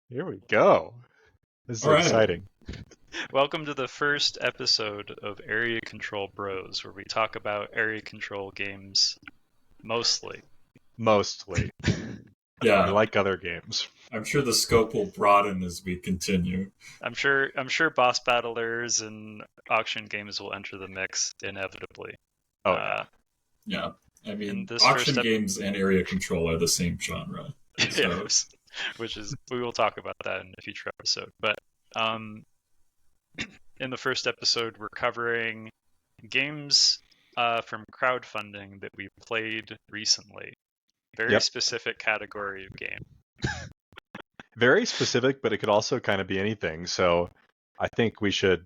Here we go. This is All right. exciting. Welcome to the first episode of Area Control Bros, where we talk about area control games mostly. Mostly. We Yeah, like other games. I'm sure the scope will broaden as we continue. I'm sure boss battlers and auction games will enter the mix inevitably. Oh, yeah. Uh, Yeah. I in mean, this first auction ep- games and area control are the same genre. So, yes, which is we will talk about that in a future episode. But um, in the first episode, we're covering games from crowdfunding that we played recently. Very Yep. specific category of game. Very specific, but it could also kind of be anything. So I think we should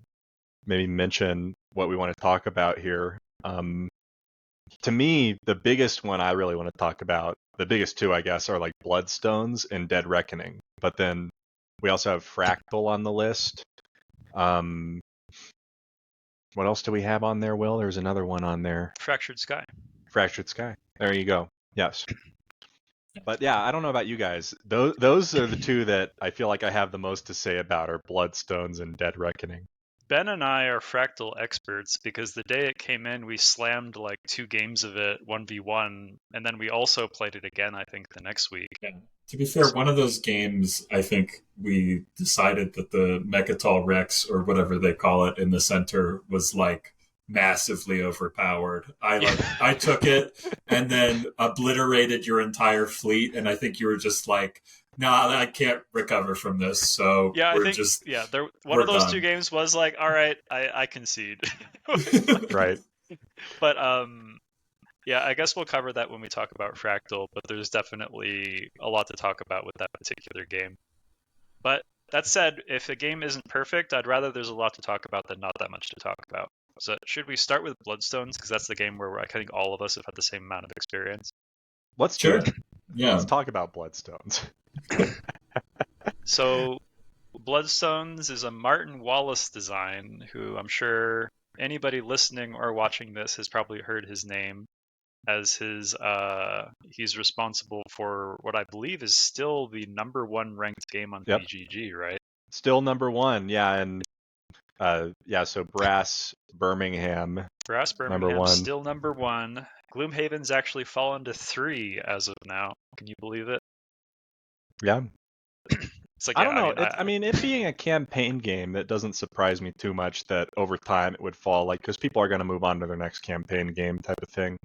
maybe mention what we want to talk about here. To me, the biggest one I really want to talk about, the biggest two, I guess, are like Bloodstones and Dead Reckoning. But then we also have Fractal on the list. What else do we have on there, Will? There's another one on there. Fractured Sky. Fractured Sky. There you go. Yes. But yeah, I don't know about you guys. Those are the two that I feel like I have the most to say about are Bloodstones and Dead Reckoning. Ben and I are Fractal experts because the day it came in, we slammed like 2 games of it 1v1, and then we also played it again, I think, the next week. yeah. To be fair, one of those games, I think we decided that the Mechatol Rex or whatever they call it in the center was like massively overpowered. I took it and then obliterated your entire fleet, and I think you were just like, "Nah, I can't recover from this." So Yeah, I we're think just one we're of those two done. games was like, all right, I concede. Right. But yeah, I guess we'll cover that when we talk about Fractal, but there's definitely a lot to talk about with that particular game. But that said, if a game isn't perfect, I'd rather there's a lot to talk about than not that much to talk about. So should we start with Bloodstones? Because that's the game where I think all of us have had the same amount of experience. Let's do Sure. it. Yeah. Let's talk about Bloodstones. So Bloodstones is a Martin Wallace design, who I'm sure anybody listening or watching this has probably heard his name, as he's responsible for what I believe is still the #1 ranked game on Yep. BGG, right? Still #1. Yeah, and so Brass Birmingham, Brass number Birmingham one. still #1. Gloomhaven's actually fallen to 3 as of now. Can you believe it? Yeah. It's like, I yeah, don't know. It being a campaign game, it doesn't surprise me too much that over time it would fall, like, because people are going to move on to their next campaign game type of thing.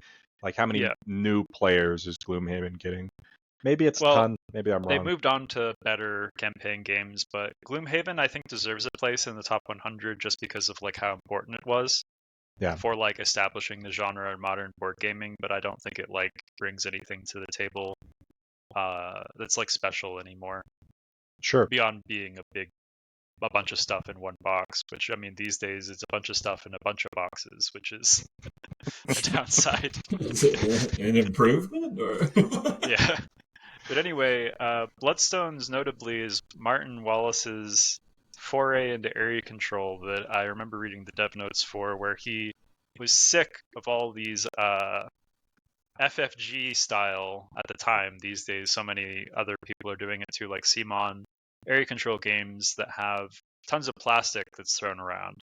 Like, how many yeah. new players is Gloomhaven getting? Maybe it's a Well, ton. Maybe I'm they've wrong. moved on to better campaign games, but Gloomhaven I think deserves a place in the top 100 just because of like how important it was Yeah, for like establishing the genre in modern board gaming. But I don't think it like brings anything to the table that's like special anymore sure. beyond being a bunch of stuff in one box. Which I mean, these days it's a bunch of stuff in a bunch of boxes, which is a downside. Is it an improvement or? Yeah. But anyway, Bloodstones notably is Martin Wallace's foray into area control that I remember reading the dev notes for, where he was sick of all these FFG style at the time. These days, so many other people are doing it too, like CMON area control games that have tons of plastic that's thrown around.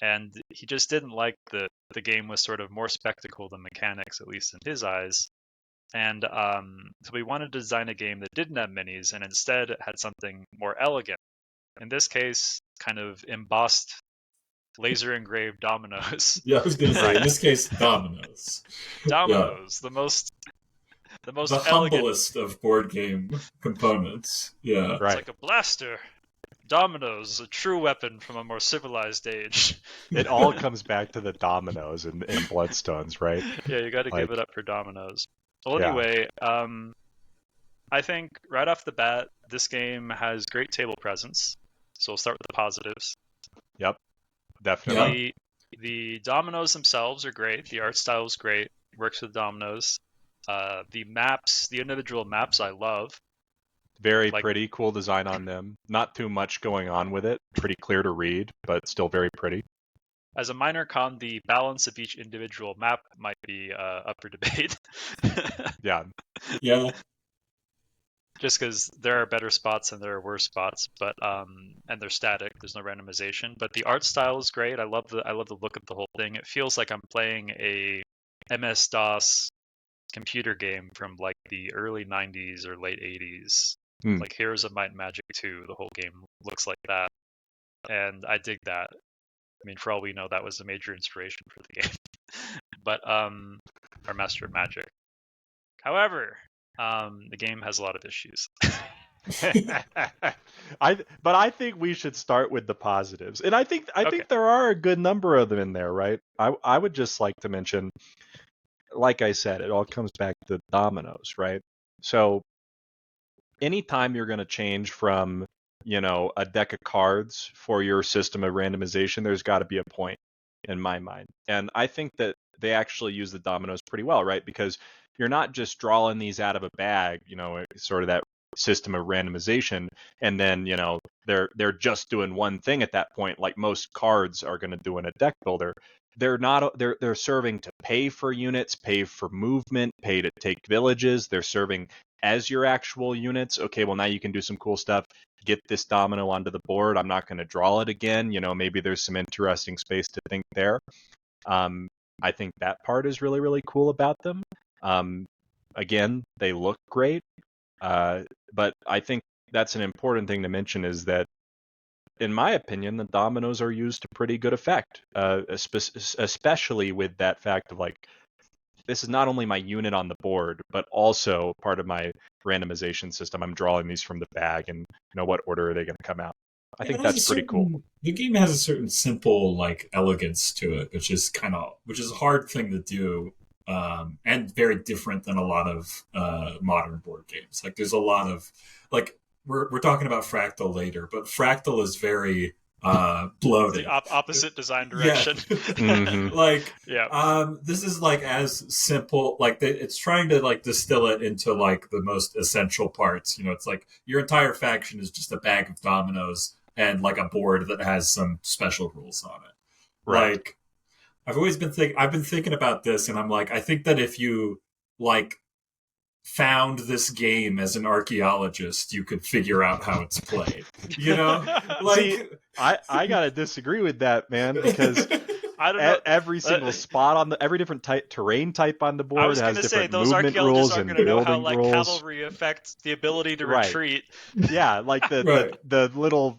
And he just didn't like that the game was sort of more spectacle than mechanics, at least in his eyes. And so we wanted to design a game that didn't have minis and instead had something more elegant. In this case, kind of embossed laser engraved dominoes. Yeah, I was going to say, in Right. this case, dominoes. Yeah. Dominoes, the The most elegant. humblest of board game components. Yeah. It's Right. like a blaster. Dominoes, a true weapon from a more civilized age. It all comes back to the dominoes in Bloodstones, right? Yeah, you got to give Like, it up for dominoes. Well, yeah. anyway, I think right off the bat, this game has great table presence. So we'll start with the positives. Yep. Yeah. Definitely. The dominoes themselves are great. The art style is great. Works with dominoes. The maps, the individual maps, I love. Very Like pretty, cool design on them. Not too much going on with it. Pretty clear to read, but still very pretty. as a minor con, the balance of each individual map might be up for debate. Yeah. Yeah. just because there are better spots and there are worse spots, but and they're static. There's no randomization, but the art style is great. I love the look of the whole thing. It feels like I'm playing a MS DOS computer game from like the early 90s or late 80s. Like Heroes of Might and Magic 2, the whole game looks like that, and I dig that. I mean, for all we know, that was a major inspiration for the game. But or Master of Magic. However, the game has a lot of issues. But I think we should start with the positives, and I think Okay. there are a good number of them in there, right? I would just like to mention, like I said, it all comes back to dominoes, right? So anytime you're going to change from, a deck of cards for your system of randomization, there's got to be a point in my mind. And I think that they actually use the dominoes pretty well, right? Because you're not just drawing these out of a bag, sort of that system of randomization, and then, they're just doing one thing at that point, like most cards are going to do in a deck builder. They're serving to pay for units, pay for movement, pay to take villages. They're serving as your actual units. Okay, well, now you can do some cool stuff. Get this domino onto the board. I'm not going to draw it again. Maybe there's some interesting space to think there. I think that part is really, really cool about them. Again, they look great. But I think that's an important thing to mention, is that, in my opinion, the dominoes are used to pretty good effect, especially with that fact of, like, this is not only my unit on the board, but also part of my randomization system. I'm drawing these from the bag, and what order are they going to come out? I think that's pretty cool. The game has a certain simple, like, elegance to it, which is a hard thing to do, and very different than a lot of modern board games. Like, there's a lot of, like, we're talking about Fractal later, but Fractal is very bloated. The opposite design direction. Yeah. Mm-hmm. Like, yeah. This is, like, as simple, like, it's trying to, like, distill it into, like, the most essential parts. It's like your entire faction is just a bag of dominoes and, like, a board that has some special rules on it. Right. Like, I've been thinking about this, and I'm like, I think that if you, like, found this game as an archaeologist, you could figure out how it's played. Like, see, I gotta disagree with that, man, because I don't know. Every single spot on every different terrain type on the board I was has gonna say, different those movement archaeologists rules aren't and going to know building how, like, rules. cavalry affects the ability to Right. retreat. Yeah, like Right. the little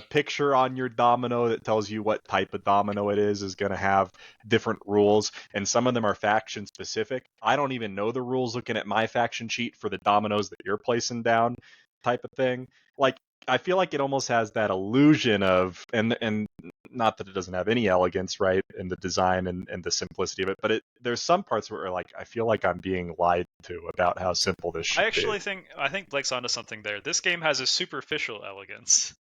picture on your domino that tells you what type of domino it is going to have different rules, and some of them are faction specific. I don't even know the rules looking at my faction sheet for the dominoes that you're placing down, type of thing. Like, I feel like it almost has that illusion of, and not that it doesn't have any elegance, right, in the design and the simplicity of it, but there's some parts where, like, I feel like I'm being lied to about how simple this should be. I think Blake's onto something there. This game has a superficial elegance,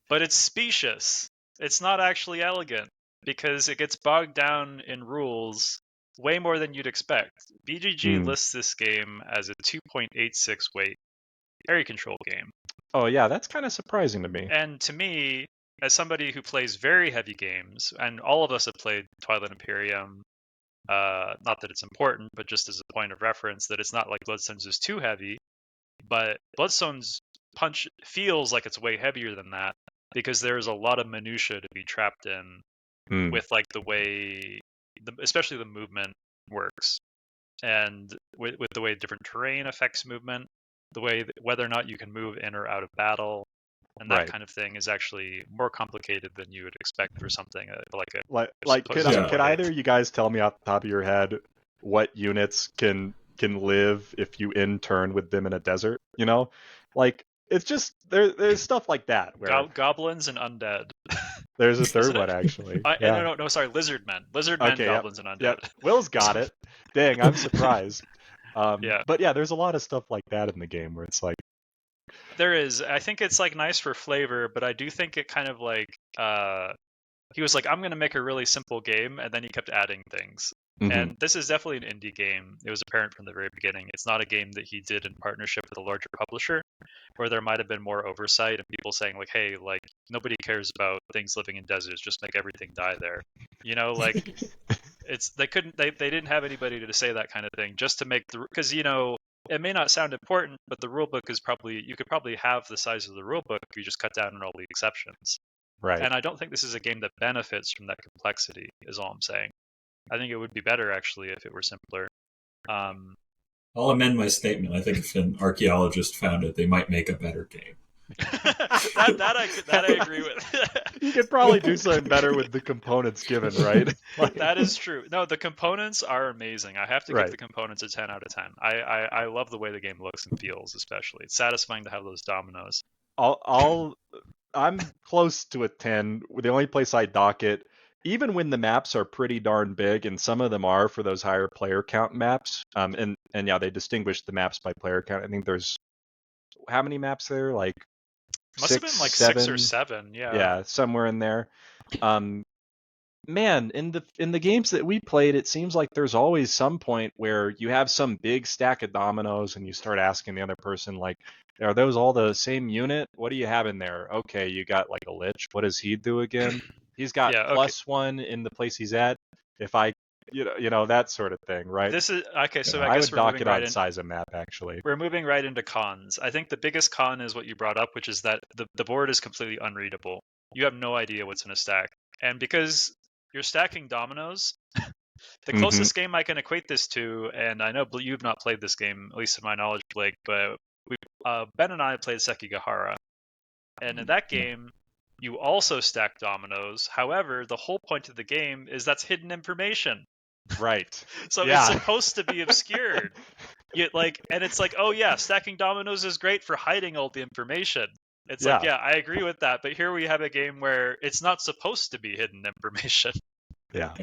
but it's specious. It's not actually elegant because it gets bogged down in rules way more than you'd expect. BGG lists this game as a 2.86 weight area control game. Oh yeah, that's kind of surprising to me. And to me, as somebody who plays very heavy games, and all of us have played Twilight Imperium, not that it's important, but just as a point of reference, that it's not like Bloodstones is too heavy, but Bloodstones punch feels like it's way heavier than that, because there's a lot of minutia to be trapped in with, like, the way, especially the movement works, and with the way different terrain affects movement, the way whether or not you can move in or out of battle, and that kind of thing is actually more complicated than you would expect for something could either of you guys tell me off the top of your head what units can live if you end turn with them in a desert? Like, it's just there's stuff like that where goblins and undead. There's a third one, actually. No, sorry, lizardmen, okay, goblins, and undead. Yep. Will's got it. Dang, I'm surprised. Yeah. But yeah, there's a lot of stuff like that in the game where it's like, there is. I think it's, like, nice for flavor, but I do think it kind of, like, he was like, I'm going to make a really simple game, and then he kept adding things. Mm-hmm. And this is definitely an indie game. It was apparent from the very beginning. It's not a game that he did in partnership with a larger publisher, where there might have been more oversight and people saying, like, hey, like, nobody cares about things living in deserts, just make everything die there. Like, they didn't have anybody to say that kind of thing, just to make because it may not sound important, but the rulebook is probably, you could probably have the size of the rulebook if you just cut down on all the exceptions. Right. And I don't think this is a game that benefits from that complexity, is all I'm saying. I think it would be better, actually, if it were simpler. I'll amend my statement. I think if an archaeologist found it, they might make a better game. that I agree with. You could probably do something better with the components given, right? Like, That is true. No, the components are amazing. I have to give the components a 10 out of 10. I love the way the game looks and feels, especially. It's satisfying to have those dominoes. I'm close to a 10. The only place I dock it, even when the maps are pretty darn big, and some of them are for those higher player count maps. And yeah, they distinguish the maps by player count. I think there's, how many maps there? Like must have been like 6 or 7. Yeah, somewhere in there. Man, in the games that we played, it seems like there's always some point where you have some big stack of dominoes and you start asking the other person, like, are those all the same unit? What do you have in there? Okay, you got like a lich. What does he do again? He's got +1 in the place he's at. If I, that sort of thing, right? This is okay. So I guess would dock it on size of map, actually. We're moving right into cons. I think the biggest con is what you brought up, which is that the board is completely unreadable. You have no idea what's in a stack, and because you're stacking dominoes, the closest game I can equate this to, and I know you've not played this game, at least in my knowledge, Blake, but Ben and I played Sekigahara, and in that game, you also stack dominoes. However, the whole point of the game is that's hidden information. Right. So it's supposed to be obscured. And it's like, oh yeah, stacking dominoes is great for hiding all the information. It's like, yeah, I agree with that. But here we have a game where it's not supposed to be hidden information. Yeah.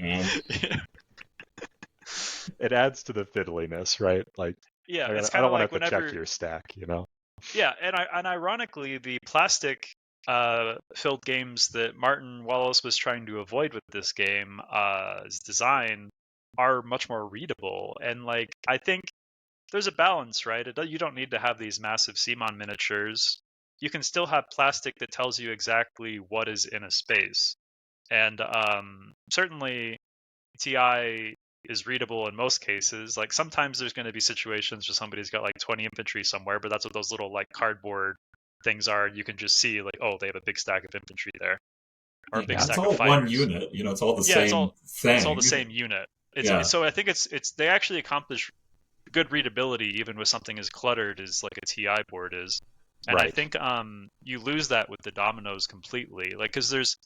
It adds to the fiddliness, right? Like, yeah, it's kind of like whenever to check your stack, Yeah, and ironically, the plastic filled games that Martin Wallace was trying to avoid with this game, his design, are much more readable. And like, I think there's a balance, right? You don't need to have these massive CMON miniatures. You can still have plastic that tells you exactly what is in a space. And certainly TI is readable in most cases. Like sometimes there's going to be situations where somebody's got like 20 infantry somewhere, but that's what those little like cardboard things are. You can just see like, oh, they have a big stack of infantry there. Or a big stack of fighters. It's all one unit, it's all the same thing. It's all the same unit. So I think it's they actually accomplish good readability even with something as cluttered as like a TI board is. And I think you lose that with the dominoes completely. Like, because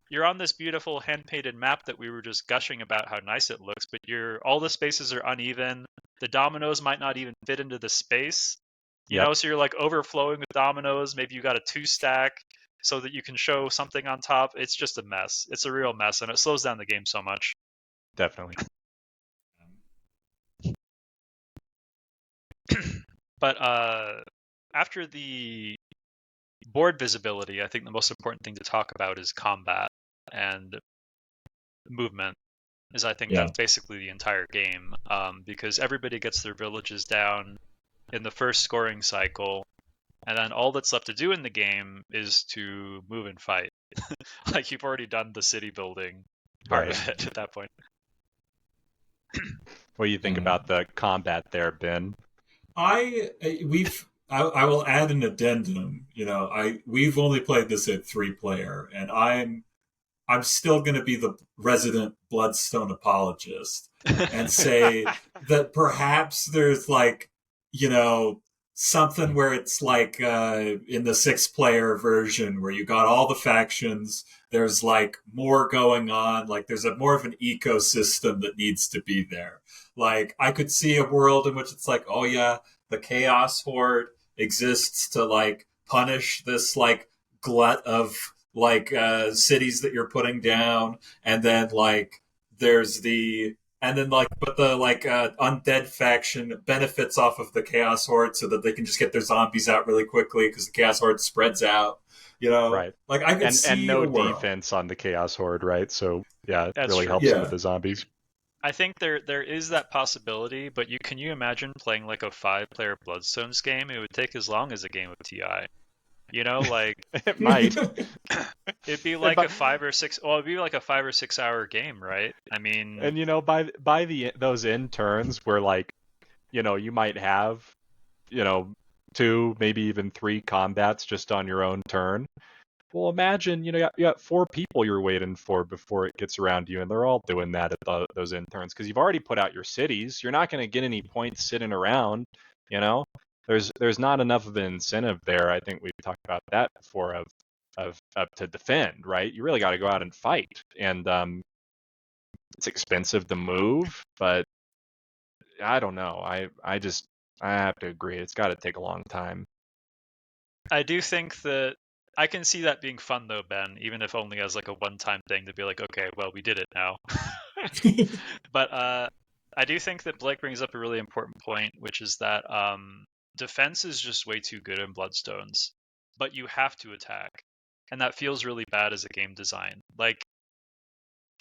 you're on this beautiful hand-painted map that we were just gushing about how nice it looks, but all the spaces are uneven. The dominoes might not even fit into the space. You know, so you're like overflowing with dominoes. Maybe you got a 2-stack so that you can show something on top. It's just a mess. It's a real mess, and it slows down the game so much. Definitely. But after the board visibility, I think the most important thing to talk about is combat and movement. I think that's basically the entire game, because everybody gets their villages down in the first scoring cycle, and then all that's left to do in the game is to move and fight. Like, you've already done the city building part of it at that point. What do you think about the combat there, Ben? I will add an addendum. We've only played this at 3-player, and I'm still going to be the resident Bloodstone apologist and say that perhaps there's like, something where it's like in the 6-player version where you got all the factions. There's like more going on. Like there's more of an ecosystem that needs to be there. Like I could see a world in which it's like, oh yeah, the Chaos Horde exists to like punish this like glut of like cities that you're putting down, and then like there's but the like undead faction benefits off of the Chaos Horde so that they can just get their zombies out really quickly because the Chaos Horde spreads out. Right. Like I could see and no defense on the Chaos Horde, right? So yeah, it really helps them with the zombies. I think there is that possibility, but can you imagine playing like a 5-player Bloodstones game? It would take as long as a game of TI. Like it might. It'd be like a 5 or 6. Well, it'd be like a 5 or 6 hour game, right? I mean, and by those end turns where like, you might have 2, maybe even 3 combats just on your own turn. Well, imagine, you got 4 people you're waiting for before it gets around to you, and they're all doing that at those end turns because you've already put out your cities. You're not going to get any points sitting around, you know. There's not enough of an incentive there. I think we've talked about that before of to defend, right? You really got to go out and fight, and it's expensive to move, but I don't know. I have to agree. It's got to take a long time. I do think that I can see that being fun though, Ben, even if only as like a one-time thing to be like, okay, well, we did it now. But I do think that Blake brings up a really important point, which is that defense is just way too good in Bloodstones, but you have to attack, and that feels really bad as a game design. Like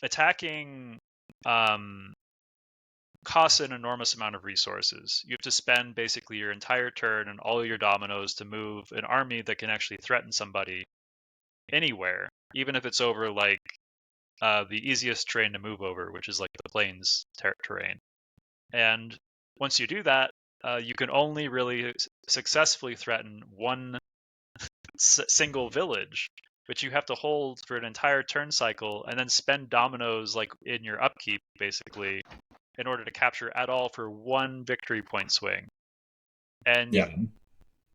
attacking costs an enormous amount of resources. You have to spend basically your entire turn and all of your dominoes to move an army that can actually threaten somebody anywhere, even if it's over like the easiest terrain to move over, which is like the plains terrain. And once you do that, you can only really successfully threaten one single village, which you have to hold for an entire turn cycle and then spend dominoes like in your upkeep basically in order to capture at all for one victory point swing. And Yeah.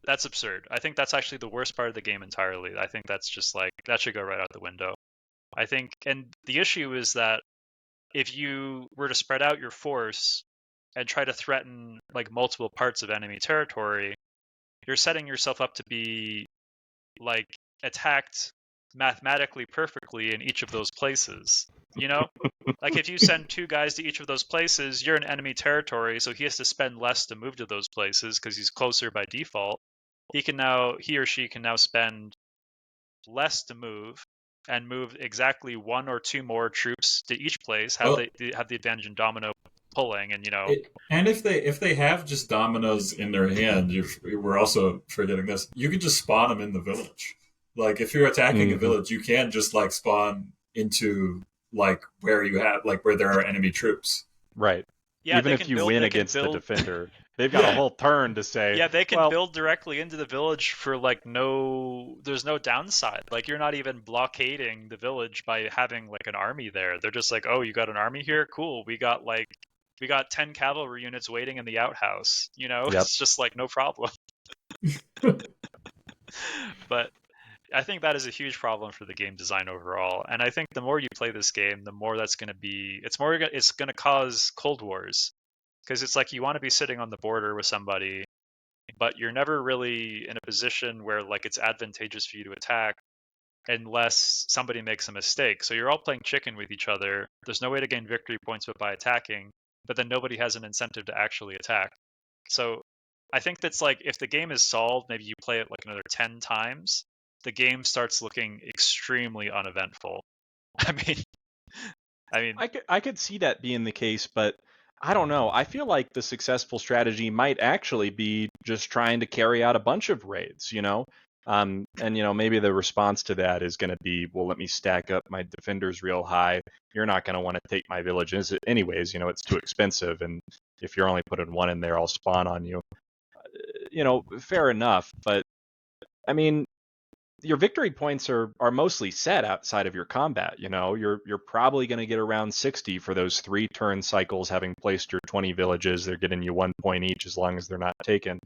that's absurd. I think that's actually the worst part of the game entirely. I think that's just like, that should go right out the window. I think, and the issue is that if you were to spread out your force and try to threaten like multiple parts of enemy territory, you're setting yourself up to be like attacked mathematically perfectly in each of those places. You know, like if you send 2 guys to each of those places, you're in enemy territory, so he has to spend less to move to those places because he's closer by default. He or she can now spend less to move and move exactly 1 or 2 more troops to each place, have Well, the advantage in domino pulling, and and if they have just dominoes in their hand, we're also forgetting this. You can just spawn them in the village. Like if you're attacking a village, you can just like spawn into like where you have like where there are enemy troops. Right. yeah, Even they if can you build. win They can against the build. defender, they've got a Yeah. whole turn to say, Yeah, they can well, build directly into the village for like there's no downside. Like you're not even blockading the village by having like an army there. They're just like, oh, you got an army here? Cool. We got 10 cavalry units waiting in the outhouse. Yep. It's just like no problem. But I think that is a huge problem for the game design overall. And I think the more you play this game, the more that's going to be, it's going to cause cold wars, because it's like you want to be sitting on the border with somebody, but you're never really in a position where like it's advantageous for you to attack unless somebody makes a mistake. So you're all playing chicken with each other. There's no way to gain victory points but by attacking, but then nobody has an incentive to actually attack. So I think that's like, if the game is solved, maybe you play it like another 10 times, the game starts looking extremely uneventful. I mean, I could see that being the case, but I don't know. I feel like the successful strategy might actually be just trying to carry out a bunch of raids, and maybe the response to that is going to be, well, let me stack up my defenders real high. You're not going to want to take my villages anyways. It's too expensive, and if you're only putting 1 in there, I'll spawn on you. Fair enough, but I mean, your victory points are mostly set outside of your combat. You're probably going to get around 60 for those 3 turn cycles, having placed your 20 villages. They're getting you 1 point each as long as they're not taken.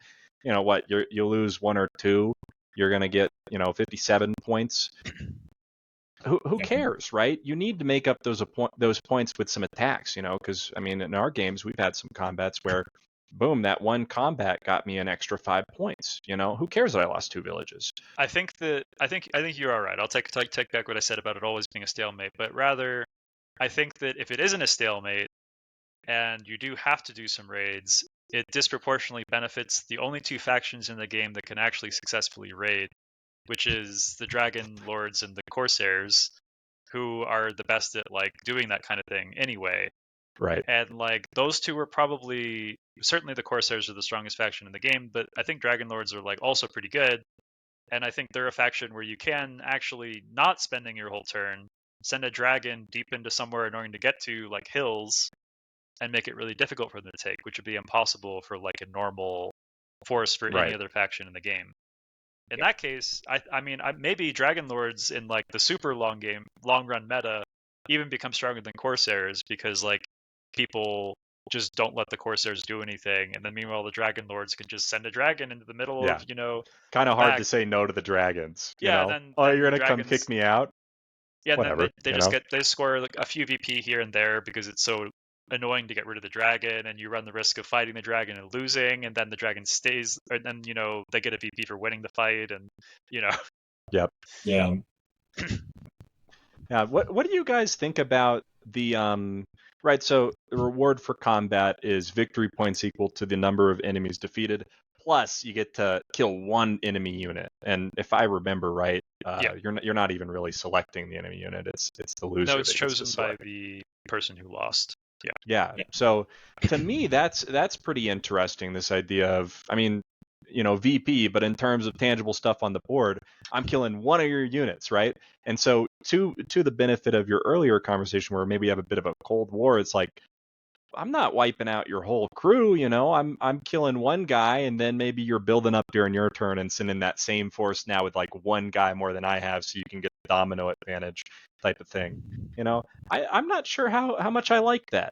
You lose 1 or 2, you're going to get 57 points. Who cares, right? You need to make up those points with some attacks, because in our games we've had some combats where boom, that 1 combat got me an extra 5 points. Who cares that I lost 2 villages? I think you're all right. I'll take back what I said about it always being a stalemate, but rather, I think that if it isn't a stalemate and you do have to do some raids, it disproportionately benefits the only 2 factions in the game that can actually successfully raid, which is the Dragon Lords and the Corsairs, who are the best at like doing that kind of thing anyway. Right. And like those 2 were probably, certainly the Corsairs are the strongest faction in the game, but I think Dragon Lords are like also pretty good. And I think they're a faction where you can actually, not spending your whole turn, send a dragon deep into somewhere annoying to get to, like hills, and make it really difficult for them to take, which would be impossible for like a normal force for Right. any other faction in the game. In that case, I mean, maybe Dragon Lords in like the super long run meta even become stronger than Corsairs because like people just don't let the Corsairs do anything, and then meanwhile the Dragon Lords can just send a dragon into the middle Yeah. of, you know, Kind the of hard back. to say no to the dragons, you Yeah, know? then Oh, you're the gonna come dragons. kick me out? Yeah, and Whatever, then they you just know? they score like a few VP here and there because it's so annoying to get rid of the dragon, and you run the risk of fighting the dragon and losing, and then the dragon stays, and then, you know, they get a VP for winning the fight, and, you know. Yep. Yeah. Yeah. What do you guys think about the right, so the reward for combat is victory points equal to the number of enemies defeated, plus you get to kill one enemy unit. And if I remember right, Yeah. you're not even really selecting the enemy unit. It's the loser. No, it's that gets to chosen select. by the person who lost. Yeah. Yeah. So to me, that's pretty interesting. This idea of, I mean, you know, VP, but in terms of tangible stuff on the board, I'm killing one of your units, right? And so to the benefit of your earlier conversation, where maybe you have a bit of a Cold War, it's like, I'm not wiping out your whole crew, you know. I'm killing one guy, and then maybe you're building up during your turn and sending that same force now with like one guy more than I have, so you can get the domino advantage type of thing. You know, I'm not sure how much I like that.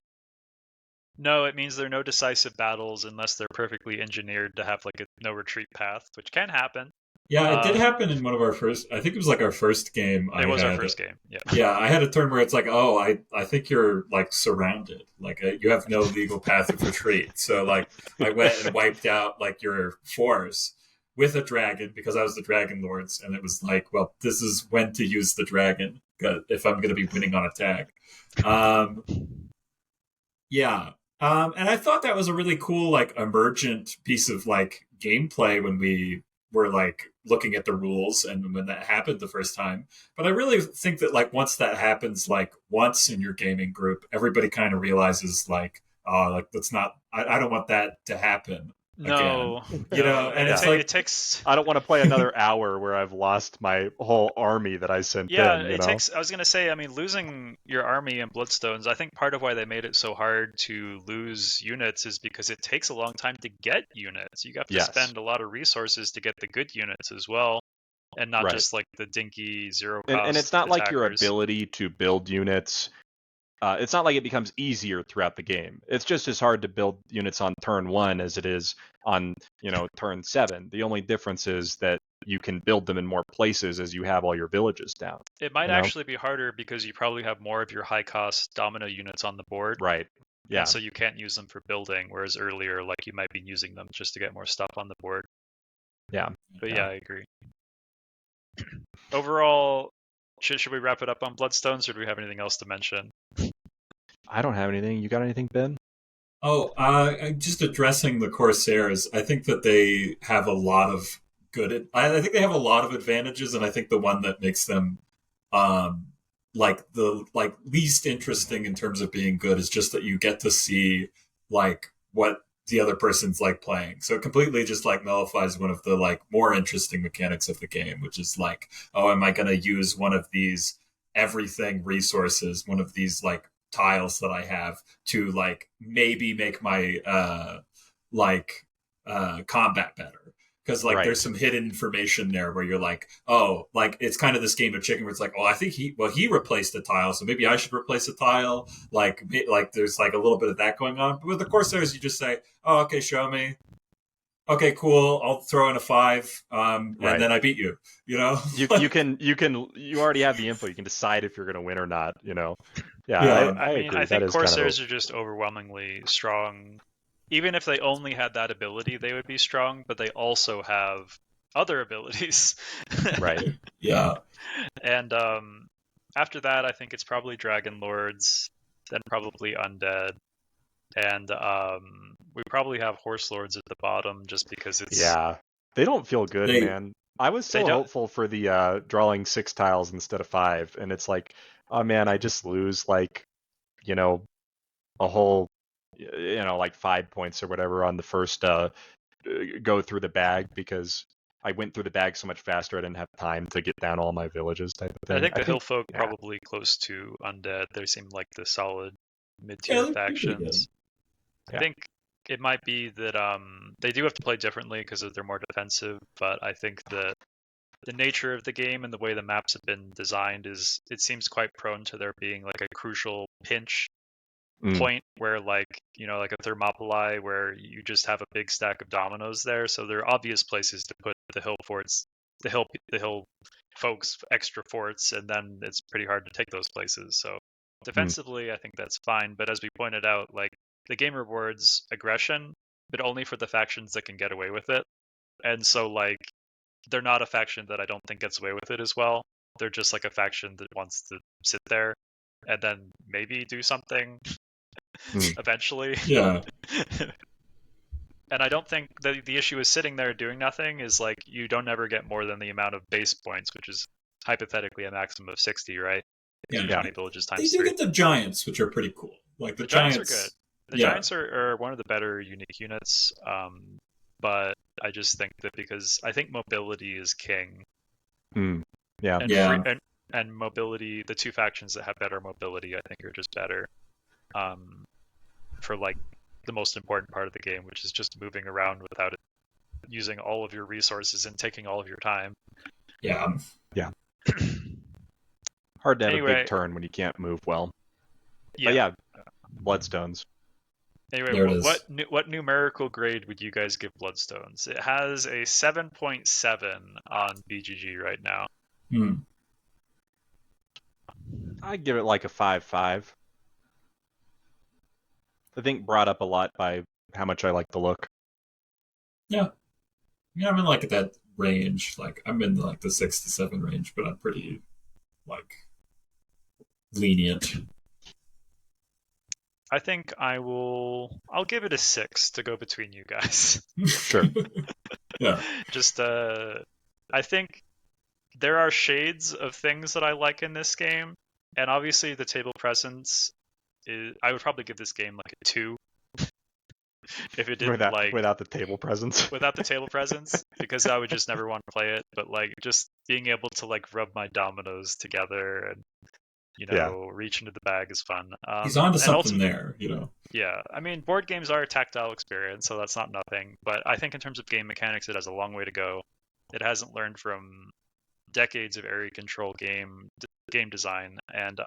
No, it means there are no decisive battles unless they're perfectly engineered to have like a no retreat path, which can happen. Yeah, it did happen in one of our first. I think it was like our first game. It was our first game. Yeah. Yeah, I had a turn where it's like, oh, I think you're like surrounded. Like you have no legal path of retreat. So like I went and wiped out like your force with a dragon because I was the Dragon Lords, and it was like, well, this is when to use the dragon if I'm going to be winning on attack. Yeah. And I thought that was a really cool, like, emergent piece of like gameplay when we were like looking at the rules and when that happened the first time. But I really think that like once that happens, like once in your gaming group, everybody kind of realizes like, oh, like that's not. I don't want that to happen. No, again. You know, and it's like it takes. I don't want to play another hour where I've lost my whole army that I sent Yeah, in. it takes. I was gonna say, I mean, losing your army in Bloodstones. I think part of why they made it so hard to lose units is because it takes a long time to get units. You have to Yes. spend a lot of resources to get the good units as well, and not Right. just like the dinky zero cost. And it's not like your attackers. ability to build units. It's not like it becomes easier throughout the game. It's just as hard to build units on turn 1 as it is on, you know, turn 7. The only difference is that you can build them in more places as you have all your villages down. It might you know? actually be harder because you probably have more of your high cost domino units on the board. Right. Yeah. And so you can't use them for building, whereas earlier, like, you might be using them just to get more stuff on the board. Yeah. But yeah, I agree. Overall, should we wrap it up on Bloodstones, or do we have anything else to mention? I don't have anything. You got anything, Ben? Oh, just addressing the Corsairs. I think that they have a lot of good. I think they have a lot of advantages, and I think the one that makes them like the least interesting in terms of being good is just that you get to see like what the other person's like playing. So it completely just like nullifies one of the like more interesting mechanics of the game, which is like, oh, am I going to use one of these everything resources, one of these like tiles that I have to like maybe make my combat better, because like there's some hidden information there where you're like, oh, like it's kind of this game of chicken where it's like, oh, I think he replaced a tile, so maybe I should replace a tile. Like there's like a little bit of that going on. But with the Corsairs, you just say, oh, okay, show me. Okay, cool. I'll throw in a 5, and then I beat you. You know, you already have the info. You can decide if you're going to win or not. You know, I mean, agree. I think Corsairs are just overwhelmingly strong. Even if they only had that ability, they would be strong. But they also have other abilities. Right. Yeah. And after that, I think it's probably Dragon Lords, then probably Undead. And we probably have Horse Lords at the bottom just because it's... Yeah, they don't feel good, man. I was so hopeful for the drawing 6 tiles instead of 5, and it's like, oh man, I just lose like, you know, a whole, you know, like 5 points or whatever on the first go through the bag because I went through the bag so much faster I didn't have time to get down all my villages type of thing. I think the Hillfolk probably close to Undead. They seem like the solid mid-tier factions. Yeah. I think it might be that they do have to play differently because they're more defensive, but I think that the nature of the game and the way the maps have been designed is it seems quite prone to there being like a crucial pinch point where like like a Thermopylae where you just have a big stack of dominoes there, so there are obvious places to put the hill forts, the hill folks extra forts, and then it's pretty hard to take those places. So defensively I think that's fine, but as we pointed out, like the game rewards aggression, but only for the factions that can get away with it. And so like they're not a faction that I don't think gets away with it as well. They're just like a faction that wants to sit there and then maybe do something eventually. Yeah. And I don't think the issue is sitting there doing nothing is like you don't ever get more than the amount of base points, which is hypothetically a maximum of 60, right? Yeah. 20 villages They times do 3. get the giants, which are pretty cool. Like the Giants are good. The yeah. Giants are one of the better unique units, but I just think that because I think mobility is king. Yeah. And Yeah. and mobility, the two factions that have better mobility, I think, are just better for like the most important part of the game, which is just moving around without it using all of your resources and taking all of your time. Yeah. Yeah. Hard to have a Anyway, big turn when you can't move well. Yeah. But yeah, Bloodstones. Anyway, There it is. what numerical grade would you guys give Bloodstones? It has a 7.7 on BGG right now. I'd give it like a 5.5. I think brought up a lot by how much I like the look. Yeah. Yeah, I'm in like that range. Like I'm in like the 6 to 7 range, but I'm pretty like lenient. I think I'll give it a 6 to go between you guys. Sure. Yeah. Just I think there are shades of things that I like in this game, and obviously the table presence is, I would probably give this game like a 2 if it didn't without the table presence. Without the table presence, because I would just never want to play it. But like just being able to like rub my dominoes together and reach into the bag is fun. He's onto something there, Yeah, I mean, board games are a tactile experience, so that's not nothing. But I think in terms of game mechanics, it has a long way to go. It hasn't learned from decades of area control game design, and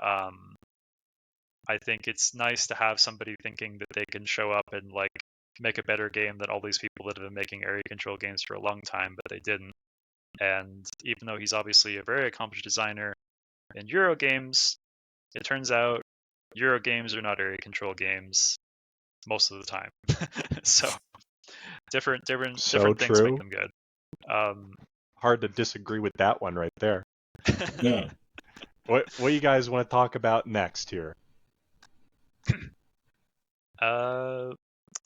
I think it's nice to have somebody thinking that they can show up and like make a better game than all these people that have been making area control games for a long time, but they didn't. And even though he's obviously a very accomplished designer in Euro games, it turns out Euro games are not area control games most of the time. So different things make them good. Hard to disagree with that one right there. Yeah. What do you guys want to talk about next here?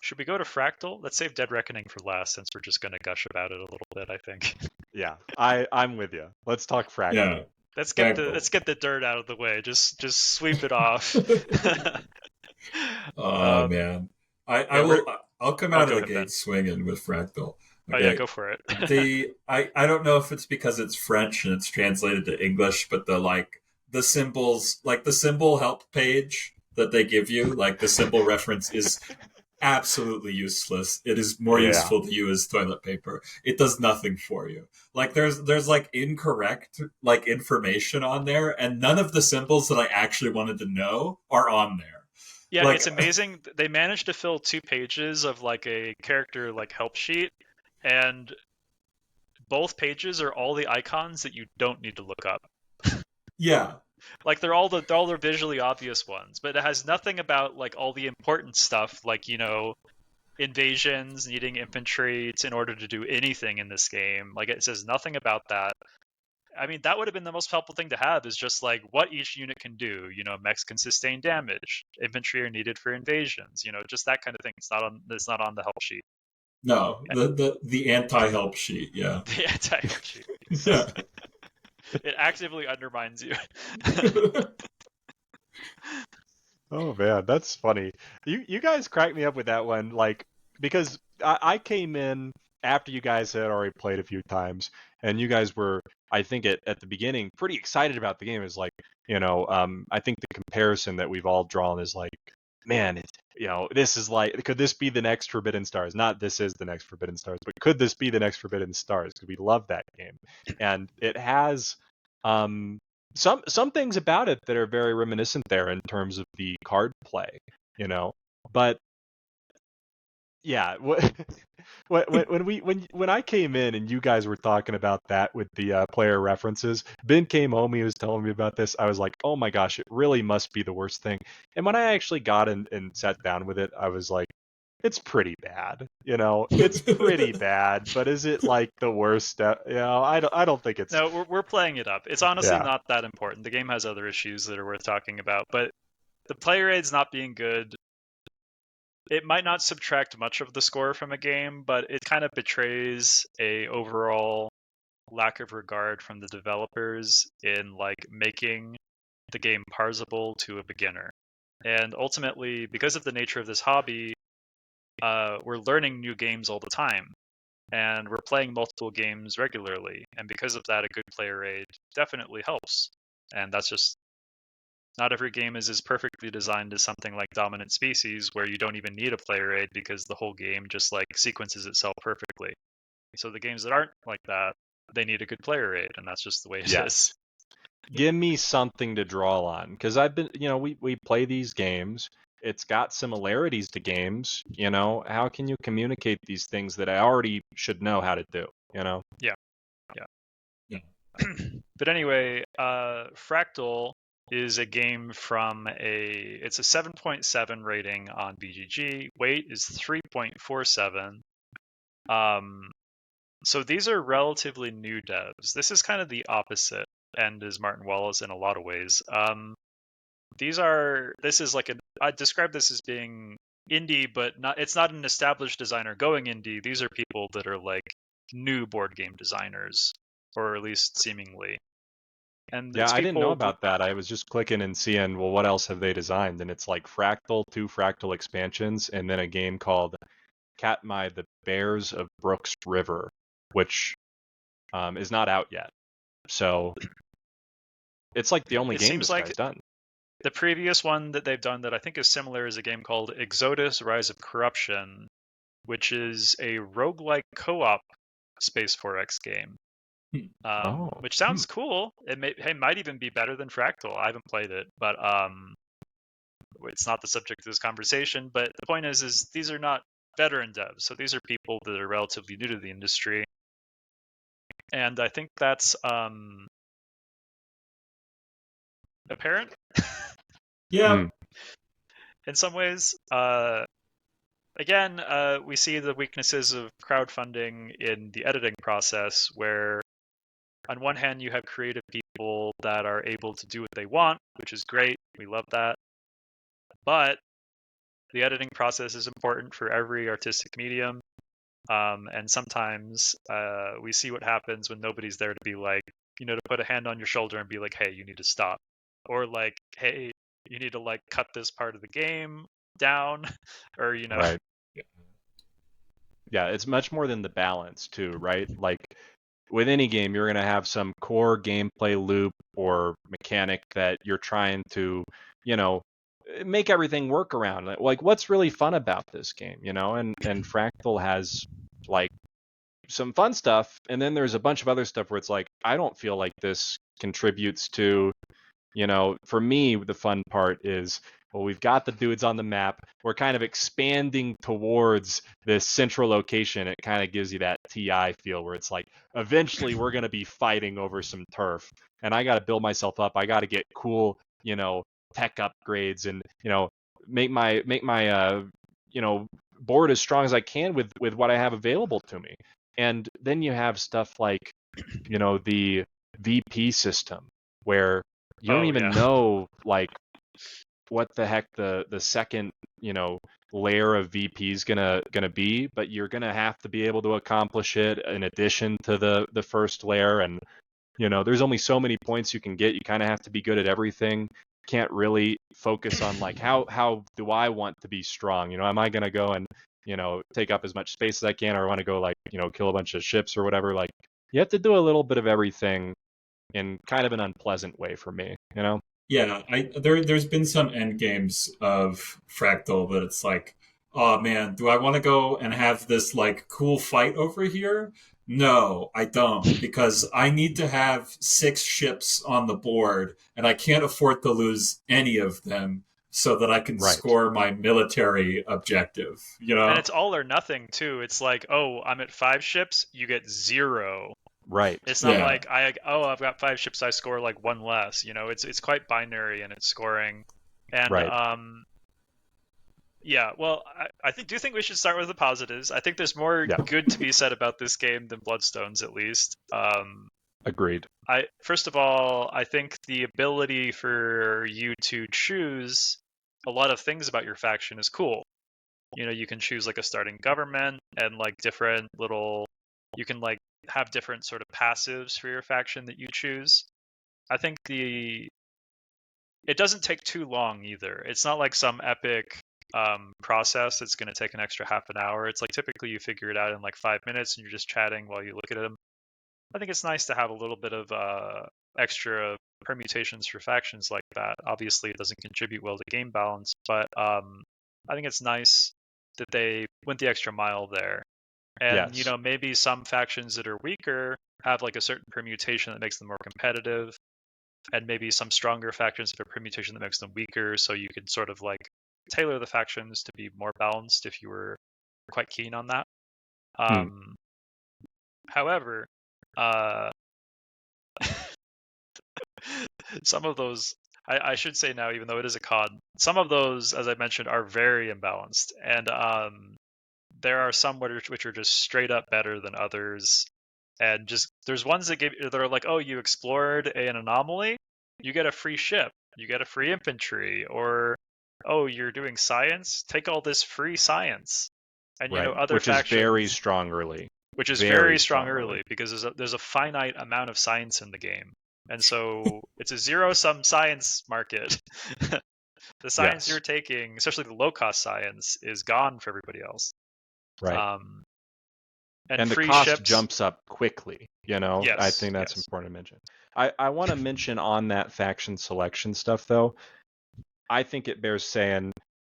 Should we go to Fractal? Let's save Dead Reckoning for last, since we're just going to gush about it a little bit, I think. Yeah, I'm with you. Let's talk Fractal. Yeah. Let's get the dirt out of the way. Just sweep it off. Oh man, I'll come out of the gate swinging with Fractal. Okay. Oh yeah, go for it. I don't know if it's because it's French and it's translated to English, but the symbols, like the symbol help page that they give you, like the symbol reference is absolutely useless. It is more useful to you as toilet paper. It does nothing for you. Like there's like incorrect like information on there, and none of the symbols that I actually wanted to know are on there. Yeah, like, it's amazing. They managed to fill 2 pages of like a character like help sheet, and both pages are all the icons that you don't need to look up. Yeah. Like they're all the visually obvious ones, but it has nothing about like all the important stuff, like invasions, needing infantry in order to do anything in this game. Like it says nothing about that. I mean, that would have been the most helpful thing to have, is just like what each unit can do. Mechs can sustain damage. Infantry are needed for invasions. Just that kind of thing. It's not on the help sheet. No, the anti-help sheet. Yeah. The anti-help sheet. Yeah. It actively undermines you. Oh man, that's funny. You guys cracked me up with that one, like, because I came in after you guys had already played a few times, and you guys were, I think at the beginning, pretty excited about the game. Is like, I think the comparison that we've all drawn is like, man, this is like, could this be the next Forbidden Stars? Not this is the next Forbidden Stars, but could this be the next Forbidden Stars? Because we love that game, and it has some things about it that are very reminiscent there in terms of the card play, but yeah, when I came in and you guys were talking about that with the player references, Ben came home, he was telling me about this. I was like, oh my gosh, it really must be the worst thing. And when I actually got in and sat down with it, I was like, it's pretty bad, it's pretty bad. But is it like the worst? I don't think it's. No, we're playing it up. It's honestly Yeah. not that important. The game has other issues that are worth talking about, but the player aids not being good, it might not subtract much of the score from a game, but it kind of betrays a overall lack of regard from the developers in like making the game parsable to a beginner. And ultimately, because of the nature of this hobby, we're learning new games all the time, and we're playing multiple games regularly. And because of that, a good player aid definitely helps. And that's just not every game is as perfectly designed as something like Dominant Species, where you don't even need a player aid because the whole game just like sequences itself perfectly. So the games that aren't like that, they need a good player aid, and that's just the way it is. Give me something to draw on, because I've been, we play these games. It's got similarities to games. How can you communicate these things that I already should know how to do? Yeah. But anyway, Fractal is a game from it's a 7.7 rating on BGG. Weight is 3.47. So these are relatively new devs. This is kind of the opposite end as Martin Wallace in a lot of ways. I'd describe this as being indie, but it's not an established designer going indie. These are people that are like new board game designers, or at least seemingly. And Yeah, it's I didn't know people about that. I was just clicking and seeing, well, what else have they designed? And it's like Fractal, 2 Fractal expansions, and then a game called Katmai, the Bears of Brooks River, which is not out yet. So it's like the only it game seems this like guy's done. the previous one that they've done that I think is similar is a game called Exodus: Rise of Corruption, which is a roguelike co-op Space 4X game. Which sounds cool. It might even be better than Fractal. I haven't played it, but it's not the subject of this conversation. But the point is these are not veteran devs, so these are people that are relatively new to the industry, and I think that's apparent. Yeah. In some ways. Again, we see the weaknesses of crowdfunding in the editing process, where on one hand you have creative people that are able to do what they want, which is great. We love that. But the editing process is important for every artistic medium. And sometimes we see what happens when nobody's there to be like, to put a hand on your shoulder and be like, hey, you need to stop. Or like, hey, you need to like cut this part of the game down, or Right. Yeah, it's much more than the balance too, right? Like with any game, you're going to have some core gameplay loop or mechanic that you're trying to, make everything work around. Like what's really fun about this game, and Fractal has like some fun stuff, and then there's a bunch of other stuff where it's like, I don't feel like this contributes to, for me, the fun part is, well, we've got the dudes on the map. We're kind of expanding towards this central location. It kind of gives you that TI feel where it's like, eventually we're going to be fighting over some turf, and I got to build myself up. I got to get cool, tech upgrades, and make my board as strong as I can with what I have available to me. And then you have stuff like, the VP system where you don't even know like what the heck the second layer of VP is gonna be, but you're gonna have to be able to accomplish it in addition to the first layer. And there's only so many points you can get. You kind of have to be good at everything. Can't really focus on like how do I want to be strong? Am I gonna go and take up as much space as I can, or I want to go like kill a bunch of ships or whatever? Like you have to do a little bit of everything in kind of an unpleasant way for me. Yeah, there's been some end games of Fractal that it's like, oh man, do I want to go and have this like cool fight over here? No, I don't, because I need to have 6 ships on the board, and I can't afford to lose any of them so that I can Right. score my military objective. You And know? it's all or nothing too. It's like, oh, I'm at 5 ships, you get 0. Right. It's not Yeah, like I've got 5 ships, I score like 1 less. It's quite binary in its scoring. And Right. yeah, well, I do think we should start with the positives. I think there's more Yeah. good to be said about this game than Bloodstones, at least. Agreed. First of all, I think the ability for you to choose a lot of things about your faction is cool. You can choose like a starting government and like different little. You can like have different sort of passives for your faction that you choose. I think it doesn't take too long either. It's not like some epic process that's going to take an extra half an hour. It's like typically you figure it out in like 5 minutes and you're just chatting while you look at them. I think it's nice to have a little bit of extra permutations for factions like that. Obviously, it doesn't contribute well to game balance, but I think it's nice that they went the extra mile there. And Yes. maybe some factions that are weaker have like a certain permutation that makes them more competitive, and maybe some stronger factions have a permutation that makes them weaker. So you can sort of like tailor the factions to be more balanced if you were quite keen on that. Hmm. However, uh, some of those, I should say now, even though it is a COD, some of those, as I mentioned, are very imbalanced, and there are some which are just straight up better than others, and just there's ones that are like, oh, you explored an anomaly, you get a free ship, you get a free infantry, or oh, you're doing science, take all this free science, and Right. other Which is very factions, strong early. which is Very very strong strong early early. because there's a finite amount of science in the game, and so it's a zero-sum science market. The science you're Yes. taking, especially the low-cost science, is gone for everybody else. Right. Um, and And the free cost ships, jumps up quickly. I yes, think that's yes. important to mention. I want to mention on that faction selection stuff though. I think it bears saying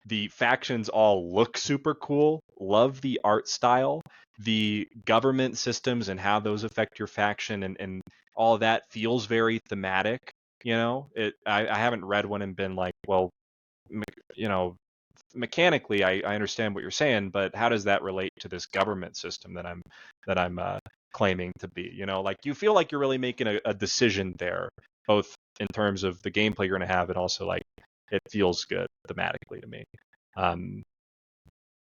the factions all look super cool. Love the art style, the government systems and how those affect your faction, and all that feels very thematic. I haven't read one and been like, well, you know, mechanically, I understand what you're saying, but how does that relate to this government system that I'm claiming to be? Like you feel like you're really making a decision there, both in terms of the gameplay you're going to have, and also like it feels good thematically to me.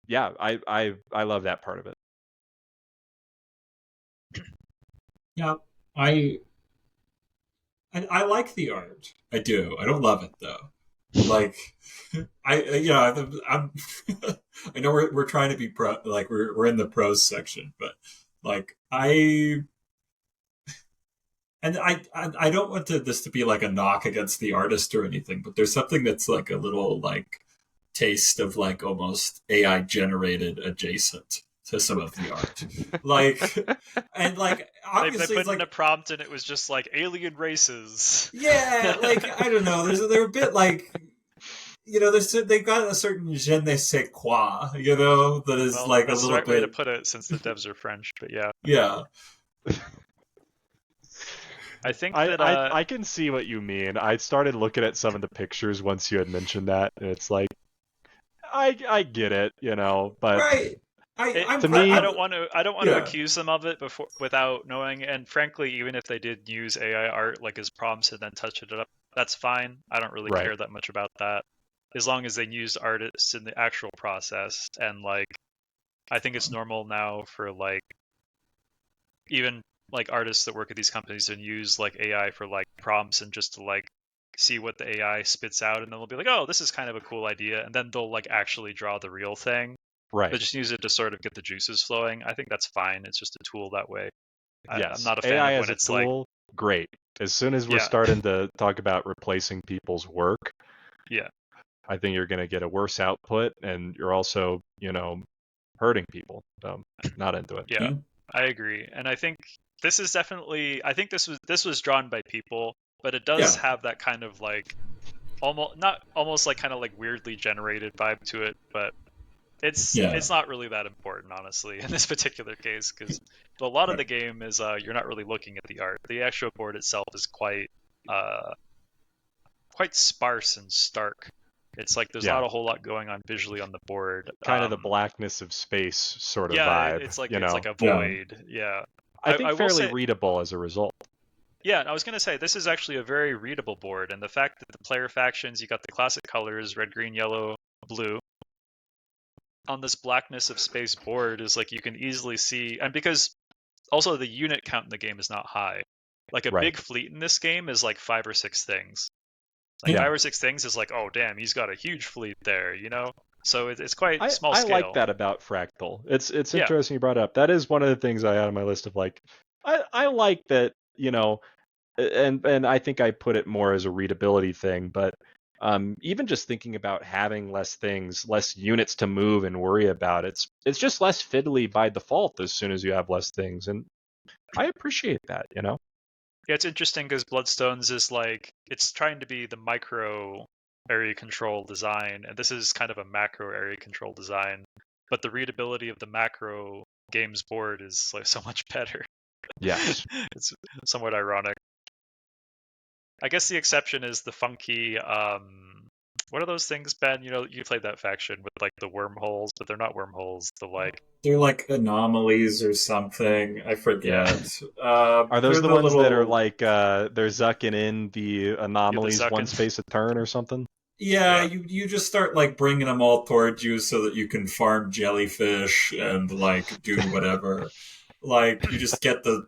Yeah, I love that part of it. yeah. I I like the art. I do. I don't love it though. Like, I'm. I know we're trying to be pro, like we're in the pros section, but like I don't want this to be like a knock against the artist or anything, but there's something that's like a little like taste of like almost AI generated adjacent to some of the art, like and like They obviously put it's in a like prompt and it was just like alien races. yeah, like I don't know, they're a bit like they've got a certain je ne sais quoi, that is Well, like a that's the little right way to bit put it since the devs are French, but yeah. yeah. I think I, that I I can see what you mean. I started looking at some of the pictures once you had mentioned that, and it's like I get it, but Right. to me, I don't want to Yeah. accuse them of it without knowing. And frankly, even if they did use AI art like as prompts and then touch it up, that's fine. I don't really right, care that much about that, as long as they use artists in the actual process. And like, I think it's normal now for like even like artists that work at these companies and use like AI for like prompts and just to like see what the AI spits out, and then they'll be like, oh, this is kind of a cool idea, and then they'll like actually draw the real thing, right. but just use it to sort of get the juices flowing. I think that's fine. It's just a tool that way. I'm Yes, not a fan AI of when as a it's like, tool, great. As soon as we're yeah, starting to talk about replacing people's work, yeah, I think you're going to get a worse output, and you're also, hurting people. So, not into it. yeah, Yeah. I agree. And I think this is definitely, I think this was drawn by people, but it does Yeah. have that kind of like almost like kind of like weirdly generated vibe to it, but it's not really that important, honestly, in this particular case, because a lot of the game is you're not really looking at the art. The actual board itself is quite sparse and stark. It's like there's not a whole lot going on visually on the board. Kind of the blackness of space sort of yeah, vibe. it's like a void. Yeah. I think will fairly say, readable as a result. Yeah, I was going to say, this is actually a very readable board, and the fact that the player factions, you got the classic colors, red, green, yellow, blue, on this blackness of space board is like you can easily see, and because also the unit count in the game is not high. Like a big fleet in this game is like 5 or 6 things. Like 5 or 6 things is like, oh damn, he's got a huge fleet there, you know? So it's quite small scale. I like that about Fractal. It's interesting you brought it up. That is one of the things I had on my list of like, I like that, you know, and I think I put it more as a readability thing, but even just thinking about having less things, less units to move and worry about, it's just less fiddly by default as soon as you have less things, and I appreciate that, you know. Yeah, it's interesting because Bloodstones is like, it's trying to be the micro area control design, and this is kind of a macro area control design, but the readability of the macro games board is like so much better. Yes. It's somewhat ironic. I guess the exception is the funky, what are those things, Ben? You know, you played that faction with like the wormholes, but they're not wormholes. They're like anomalies or something. I forget. Are those the ones little... that are like they're zucking in the anomalies one space a turn or something? Yeah, you just start like bringing them all towards you so that you can farm jellyfish and like do whatever. Like you just get the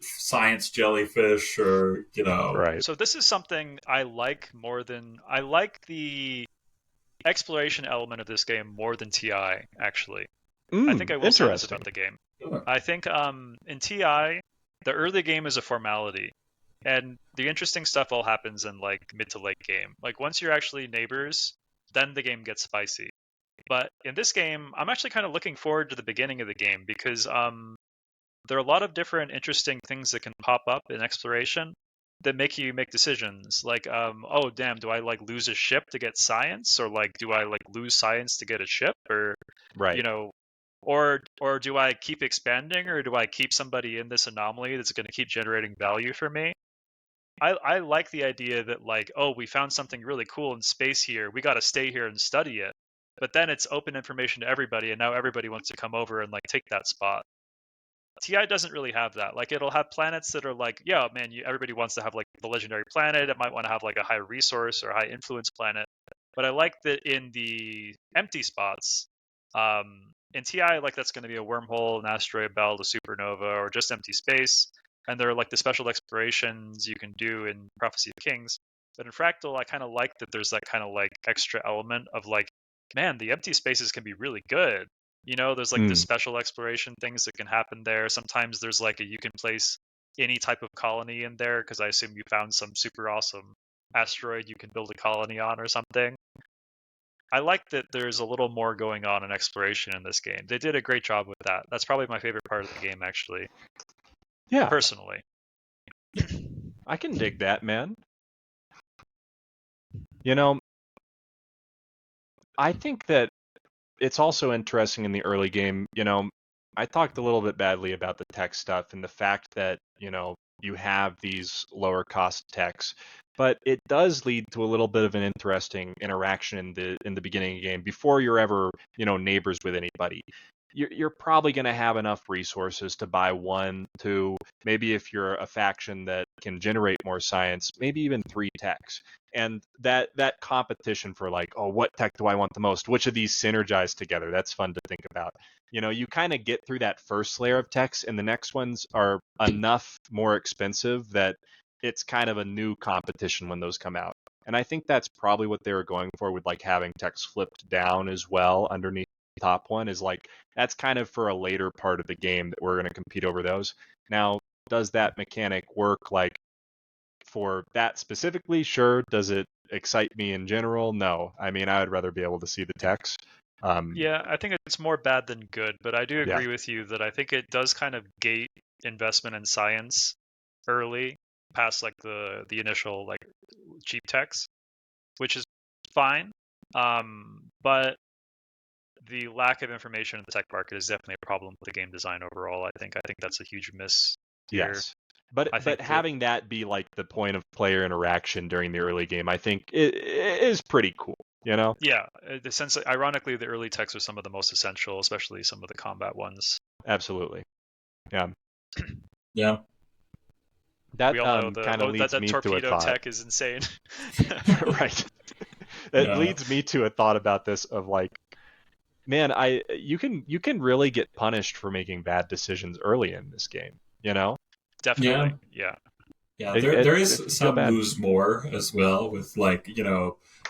science jellyfish, or you know. Right. So this is something I like the exploration element of this game more than TI, actually. I think I will say this about the game. I think in TI, the early game is a formality, and the interesting stuff all happens in like mid to late game. Like once you're actually neighbors, then the game gets spicy. But in this game, I'm actually kind of looking forward to the beginning of the game because there are a lot of different interesting things that can pop up in exploration that make you make decisions. Like, oh damn, do I like lose a ship to get science, or like do I like lose science to get a ship, or you know, or do I keep expanding, or do I keep somebody in this anomaly that's going to keep generating value for me? I like the idea that like, oh, we found something really cool in space here. We got to stay here and study it. But then it's open information to everybody, and now everybody wants to come over and like take that spot. TI doesn't really have that. Like it'll have planets that are like, yeah, man, everybody wants to have like the legendary planet. It might want to have like a high resource or high influence planet. But I like that in the empty spots, in TI, like that's going to be a wormhole, an asteroid belt, a supernova, or just empty space. And there are like the special explorations you can do in Prophecy of Kings. But in Fractal, I kind of like that there's that kind of like extra element of like, man, the empty spaces can be really good. You know, there's like the special exploration things that can happen there. Sometimes there's like you can place any type of colony in there because I assume you found some super awesome asteroid you can build a colony on or something. I like that there's a little more going on in exploration in this game. They did a great job with that. That's probably my favorite part of the game, actually. Yeah. Personally. I can dig that, man. You know, I think that it's also interesting in the early game, you know, I talked a little bit badly about the tech stuff and the fact that, you know, you have these lower cost techs, but it does lead to a little bit of an interesting interaction in the beginning of the game before you're ever, you know, neighbors with anybody. You're probably going to have enough resources to buy 1, 2, maybe if you're a faction that can generate more science, maybe even 3 techs. And that competition for like, oh, what tech do I want the most? Which of these synergize together? That's fun to think about. You know, you kind of get through that first layer of techs, and the next ones are enough more expensive that it's kind of a new competition when those come out. And I think that's probably what they were going for with like having techs flipped down as well underneath the top one, is like that's kind of for a later part of the game that we're going to compete over those. Now, does that mechanic work like for that specifically? Sure. Does it excite me in general? No. I mean, I would rather be able to see the text. Yeah, I think it's more bad than good, but I do agree with you that I think it does kind of gate investment in science early, past like the initial like cheap techs. which is fine. But the lack of information in the tech market is definitely a problem with the game design overall. I think that's a huge miss here. Yes. But I think having that be like the point of player interaction during the early game, I think it is pretty cool, you know? Yeah, ironically, the early techs are some of the most essential, especially some of the combat ones. Absolutely. Yeah. Yeah. That We all know kind of leads that me to a torpedo thought. tech is insane. Right. It leads me to a thought about this of like, man, you can really get punished for making bad decisions early in this game, you know? Definitely. Yeah. Yeah, It there is feel some bad. lose more as well with like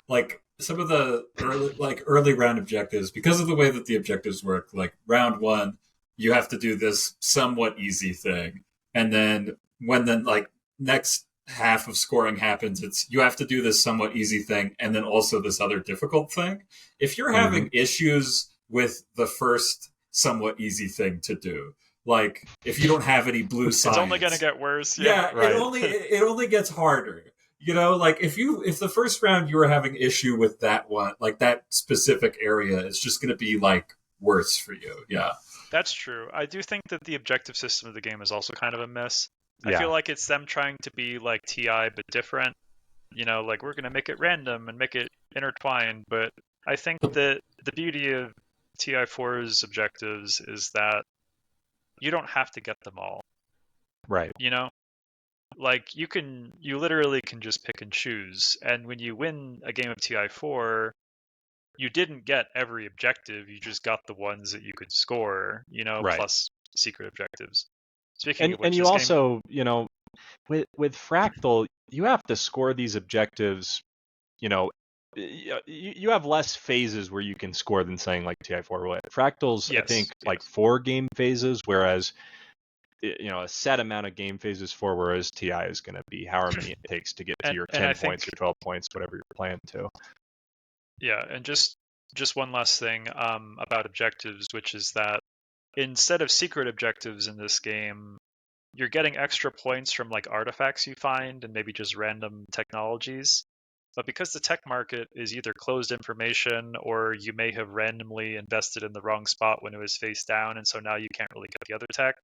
like some of the early round objectives because of the way that the objectives work. Like round one, you have to do this somewhat easy thing, and then when the like next half of scoring happens, it's you have to do this somewhat easy thing, and then also this other difficult thing. If you're having issues with the first somewhat easy thing to do, like if you don't have any blue science, it's only going to get worse. Yeah, right. it only gets harder. You know, like if the first round you were having issue with that one, like that specific area, it's just going to be like worse for you. Yeah, that's true. I do think that the objective system of the game is also kind of a miss. Yeah. I feel like it's them trying to be like TI but different. You know, like we're going to make it random and make it intertwined. But I think that the beauty of TI4's objectives is that you don't have to get them all. Right. You know, like you literally can just pick and choose. And when you win a game of TI4, you didn't get every objective. You just got the ones that you could score, you know, Right. plus secret objectives. Speaking of which, and you also, you know, with Fractal, you have to score these objectives, you know, you have less phases where you can score than saying like TI4 would. Fractal's, I think, like 4 game phases, whereas, you know, a set amount of game phases for, whereas TI is going to be however many it takes to get to your 10 points or 12 points, whatever you're planning to. Yeah, and just one last thing about objectives, which is that instead of secret objectives in this game, you're getting extra points from like artifacts you find and maybe just random technologies. But because the tech market is either closed information or you may have randomly invested in the wrong spot when it was face down, and so now you can't really get the other tech,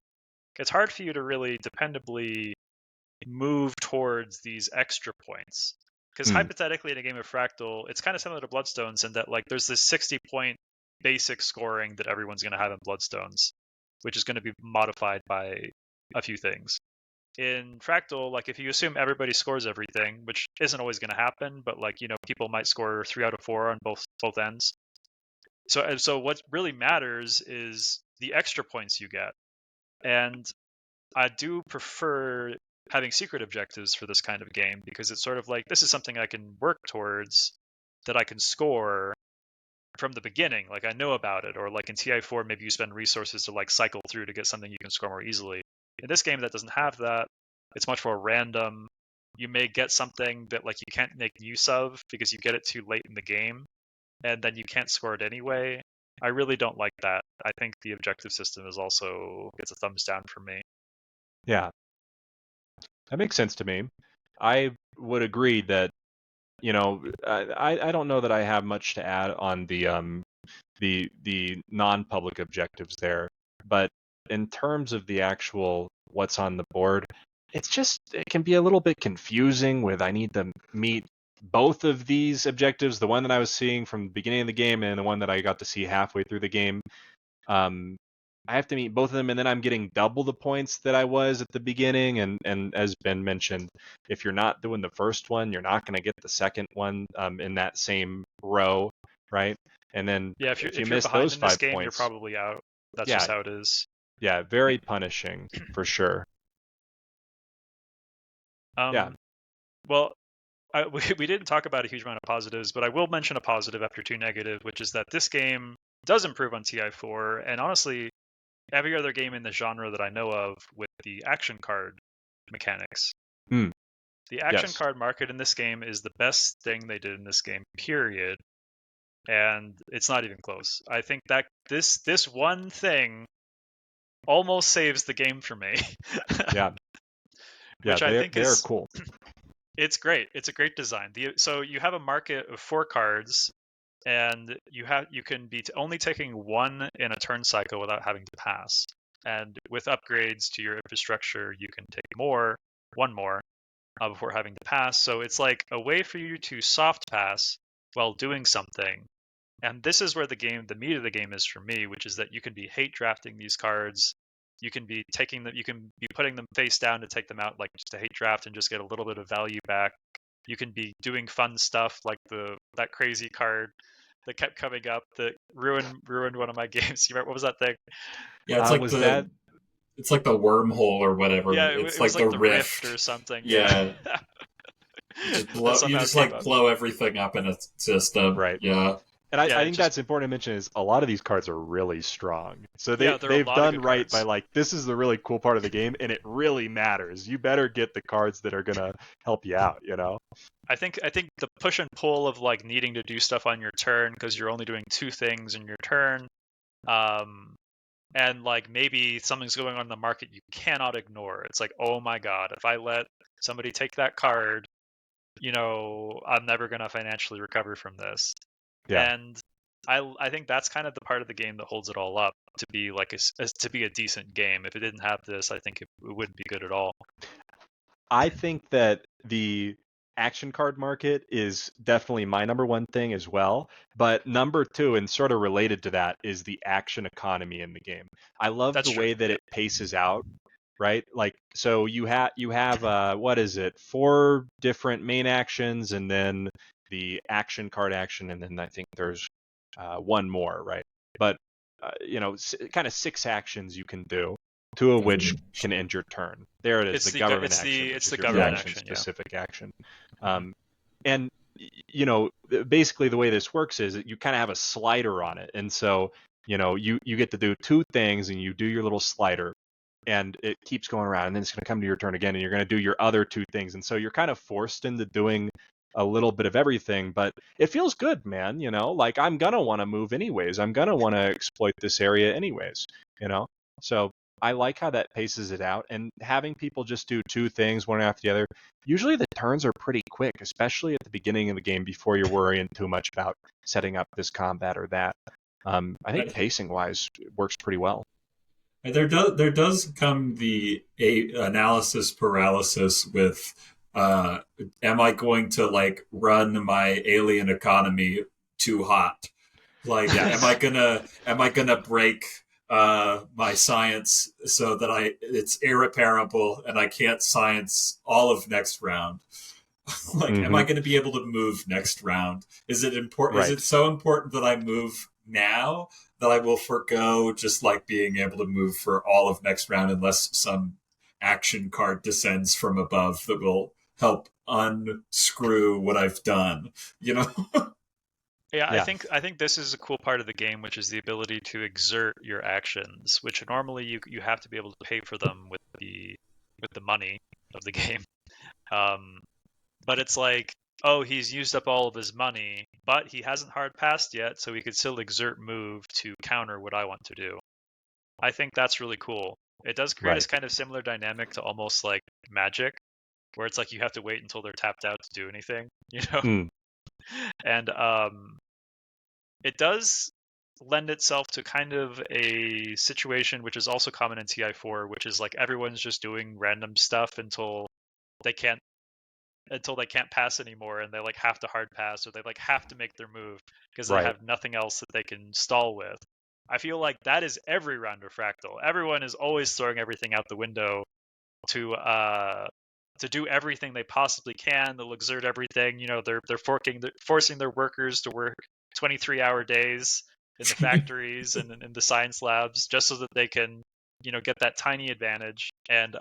it's hard for you to really dependably move towards these extra points. Because hypothetically in a game of Fractal, it's kind of similar to Bloodstones in that like there's this 60-point basic scoring that everyone's going to have in Bloodstones, which is going to be modified by a few things. In Fractal, like if you assume everybody scores everything, which isn't always going to happen, but like, you know, people might score 3 out of 4 on both ends. So what really matters is the extra points you get. And I do prefer having secret objectives for this kind of game because it's sort of like this is something I can work towards that I can score from the beginning. Like I know about it, or like in TI4, maybe you spend resources to like cycle through to get something you can score more easily. In this game, that doesn't have that. It's much more random. You may get something that like you can't make use of because you get it too late in the game, and then you can't score it anyway. I really don't like that. I think the objective system is also gets a thumbs down from me. Yeah, that makes sense to me. I would agree that, you know, I don't know that I have much to add on the non-public objectives there, but in terms of the actual what's on the board, it can be a little bit confusing with I need to meet both of these objectives, the one that I was seeing from the beginning of the game and the one that I got to see halfway through the game. I have to meet both of them, and then I'm getting double the points that I was at the beginning. And as Ben mentioned, if you're not doing the first one, you're not going to get the second one in that same row, right? And then if you miss behind those in this 5 game, points, you're probably out. That's just how it is. Yeah, very punishing for sure. Well, we didn't talk about a huge amount of positives, but I will mention a positive after 2 negative, which is that this game does improve on TI4, and honestly, every other game in the genre that I know of with the action card mechanics. The action card market in this game is the best thing they did in this game, period. And it's not even close. I think that this one thing almost saves the game for me. Yeah. Which I think they're cool. It's great. It's a great design. So you have a market of 4 cards, and you can be only taking 1 in a turn cycle without having to pass. And with upgrades to your infrastructure, you can take 1 more before having to pass. So it's like a way for you to soft pass while doing something. And this is where the meat of the game is for me, which is that you can be hate drafting these cards. You can be taking them, you can be putting them face down to take them out, like just a hate draft and just get a little bit of value back. You can be doing fun stuff like that crazy card that kept coming up that ruined one of my games. You remember, what was that thing? Yeah, it's like Was that it's like the wormhole or whatever. Yeah, It's it was like the the rift or something. Yeah. Yeah. You just like blow everything up in a system. right? Yeah. And I Yeah, think that's important to mention is a lot of these cards are really strong. So Yeah, there are a they've lot of done good right cards. by like, this is the really cool part of the game and it really matters. You better get the cards that are going to help you out, you know? I think the push and pull of like needing to do stuff on your turn because you're only doing 2 things in your turn, and like maybe something's going on in the market you cannot ignore. It's like, oh my god, if I let somebody take that card, I'm never gonna financially recover from this. Yeah. And I think that's kind of the part of the game that holds it all up to be like to be a decent game. If it didn't have this, I think it wouldn't be good at all. I think that the action card market is definitely my number 1 thing as well. But number 2, and sort of related to that, is the action economy in the game. I love That's the true. way that it paces out, right? Like, so you have what is it? 4 different main actions, and then the action card action, and then I think there's 1 more, right? But kind of 6 actions you can do, 2 of which can end your turn. There it is, It's the the government it's action, the which it's is the your government faction action, yeah. specific action. And basically the way this works is that you kind of have a slider on it, and so you get to do 2 things, and you do your little slider, and it keeps going around, and then it's going to come to your turn again, and you're going to do your other 2 things, and so you're kind of forced into doing a little bit of everything, but it feels good, man. Like, I'm gonna want to move anyways. I'm gonna want to exploit this area anyways. So I like how that paces it out, and having people just do 2 things one after the other. Usually the turns are pretty quick, especially at the beginning of the game before you're worrying too much about setting up this combat or that. I think pacing wise it works pretty well. There does come the analysis paralysis with am I going to like run my alien economy too hot? Like, Yes. am I gonna break my science so that it's irreparable and I can't science all of next round? Like, am I going to be able to move next round? Is it important? Right. Is it so important that I move now that I will forgo just like being able to move for all of next round unless some action card descends from above that will help unscrew what I've done? Yeah, I think this is a cool part of the game, which is the ability to exert your actions, which normally you have to be able to pay for them with the money of the game. But it's like, oh, he's used up all of his money, but he hasn't hard passed yet, so he could still exert move to counter what I want to do. I think that's really cool. It does create this kind of similar dynamic to almost like Magic, where it's like you have to wait until they're tapped out to do anything, And it does lend itself to kind of a situation which is also common in TI4, which is like everyone's just doing random stuff until they can't pass anymore, and they like have to hard pass, or they like have to make their move because they have nothing else that they can stall with. I feel like that is every round of Fractal. Everyone is always throwing everything out the window to do everything they possibly can. They'll exert everything. They're forcing their workers to work 23-hour days in the factories and in the science labs just so that they can, get that tiny advantage. And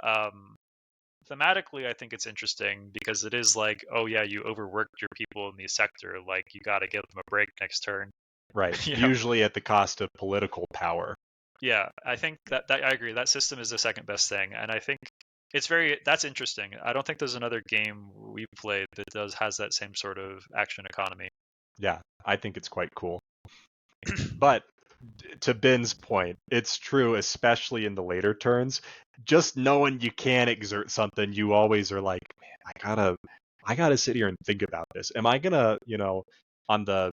thematically, I think it's interesting because it is like, oh yeah, you overworked your people in the sector. Like, you got to give them a break next turn. Right. Usually at the cost of political power. Yeah, I think that I agree. That system is the second best thing, and I think that's interesting. I don't think there's another game we've played that has that same sort of action economy. Yeah, I think it's quite cool. But to Ben's point, it's true, especially in the later turns. Just knowing you can exert something, you always are like, man, I got to sit here and think about this. Am I gonna, on the,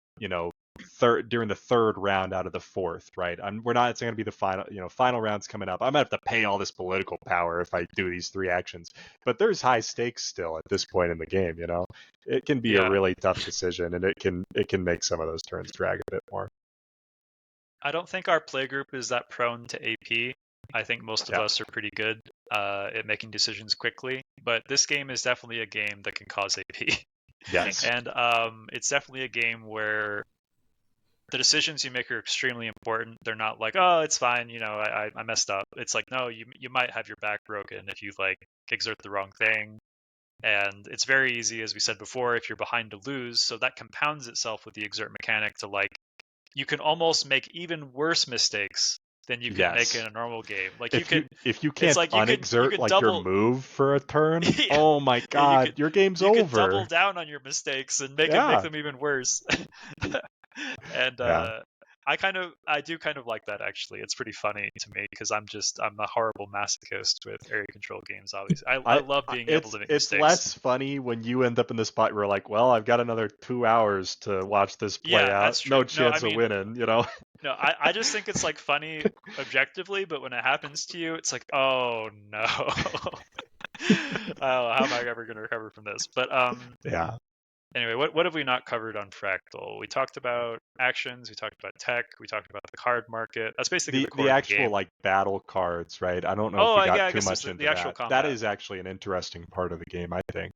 third during the third round out of the fourth, right? We're not. It's going to be the final, final rounds coming up. I'm gonna have to pay all this political power if I do these 3 actions. But there's high stakes still at this point in the game. It can be a really tough decision, and it can make some of those turns drag a bit more. I don't think our playgroup is that prone to AP. I think most of us are pretty good at making decisions quickly, but this game is definitely a game that can cause AP. Yes. And it's definitely a game where the decisions you make are extremely important. They're not like, oh, it's fine, I messed up. It's like, no, you might have your back broken if you like exert the wrong thing. And it's very easy, as we said before, if you're behind to lose. So that compounds itself with the exert mechanic to like, you can almost make even worse mistakes than you can make in a normal game. Like if you can't like unexert like double, your move for a turn, oh my god, your game's over. You can double down on your mistakes and make them even worse. And I do kind of like that, actually. It's pretty funny to me because I'm a horrible masochist with area control games. Obviously, I love being able to make mistakes. It's less funny when you end up in the spot where you're like, well, I've got another 2 hours to watch this play out. That's true. No chance of winning, No, I just think it's like funny objectively, but when it happens to you, it's like, oh no. How am I ever going to recover from this? But yeah. Anyway, what have we not covered on Fractal? We talked about actions, we talked about tech, we talked about the card market. That's basically the actual game. like battle cards, right? I don't know if we got too much into the actual that. Combat. That is actually an interesting part of the game, I think,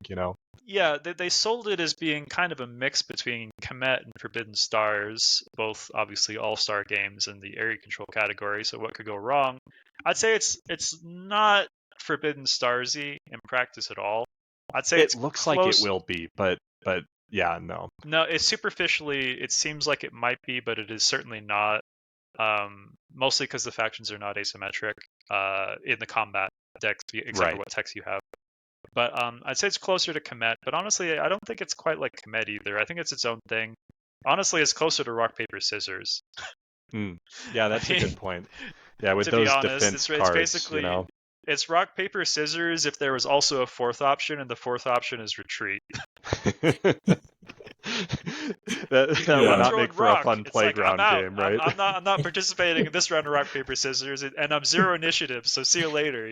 Yeah, they sold it as being kind of a mix between Kemet and Forbidden Stars, both obviously all-star games in the area control category, so what could go wrong? I'd say it's not Forbidden Starsy in practice at all. I'd say it looks like it will be, but yeah, no. No, it's superficially, it seems like it might be, but it is certainly not. Mostly because the factions are not asymmetric in the combat decks, except for what techs you have. But I'd say it's closer to Kemet, but honestly, I don't think it's quite like Kemet either. I think it's its own thing. Honestly, it's closer to rock, paper, scissors. Yeah, that's a good point. Yeah, with those defense cards, it's basically, it's rock, paper, scissors if there was also a fourth option, and the fourth option is retreat. that would not make for a fun playground game, right? I'm not participating in this round of rock, paper, scissors, and I'm 0 initiative, so see you later,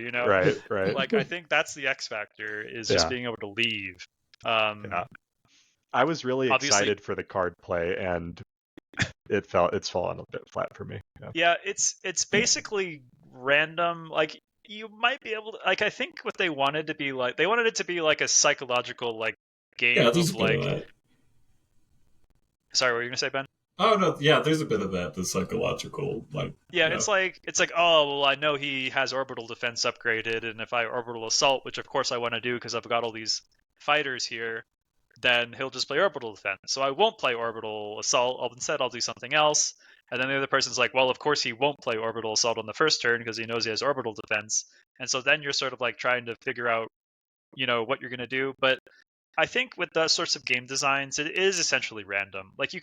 Right. Like, I think that's the X factor, is just being able to leave. I was really excited for the card play, and it's fallen a bit flat for me. Yeah, it's basically random. Like, you might be able to, like, I think what they wanted to be like, they wanted it to be like a psychological like game of like. Sorry, what were you gonna say, Ben? Oh no, yeah, there's a bit of that, the psychological like. Yeah, it's like, oh well, I know he has orbital defense upgraded, and if I orbital assault, which of course I want to do because I've got all these fighters here, then he'll just play orbital defense. So I won't play orbital assault. Instead, I'll do something else. And then the other person's like, well, of course he won't play orbital assault on the first turn because he knows he has orbital defense. And so then you're sort of like trying to figure out, what you're going to do. But I think with those sorts of game designs, it is essentially random. Like,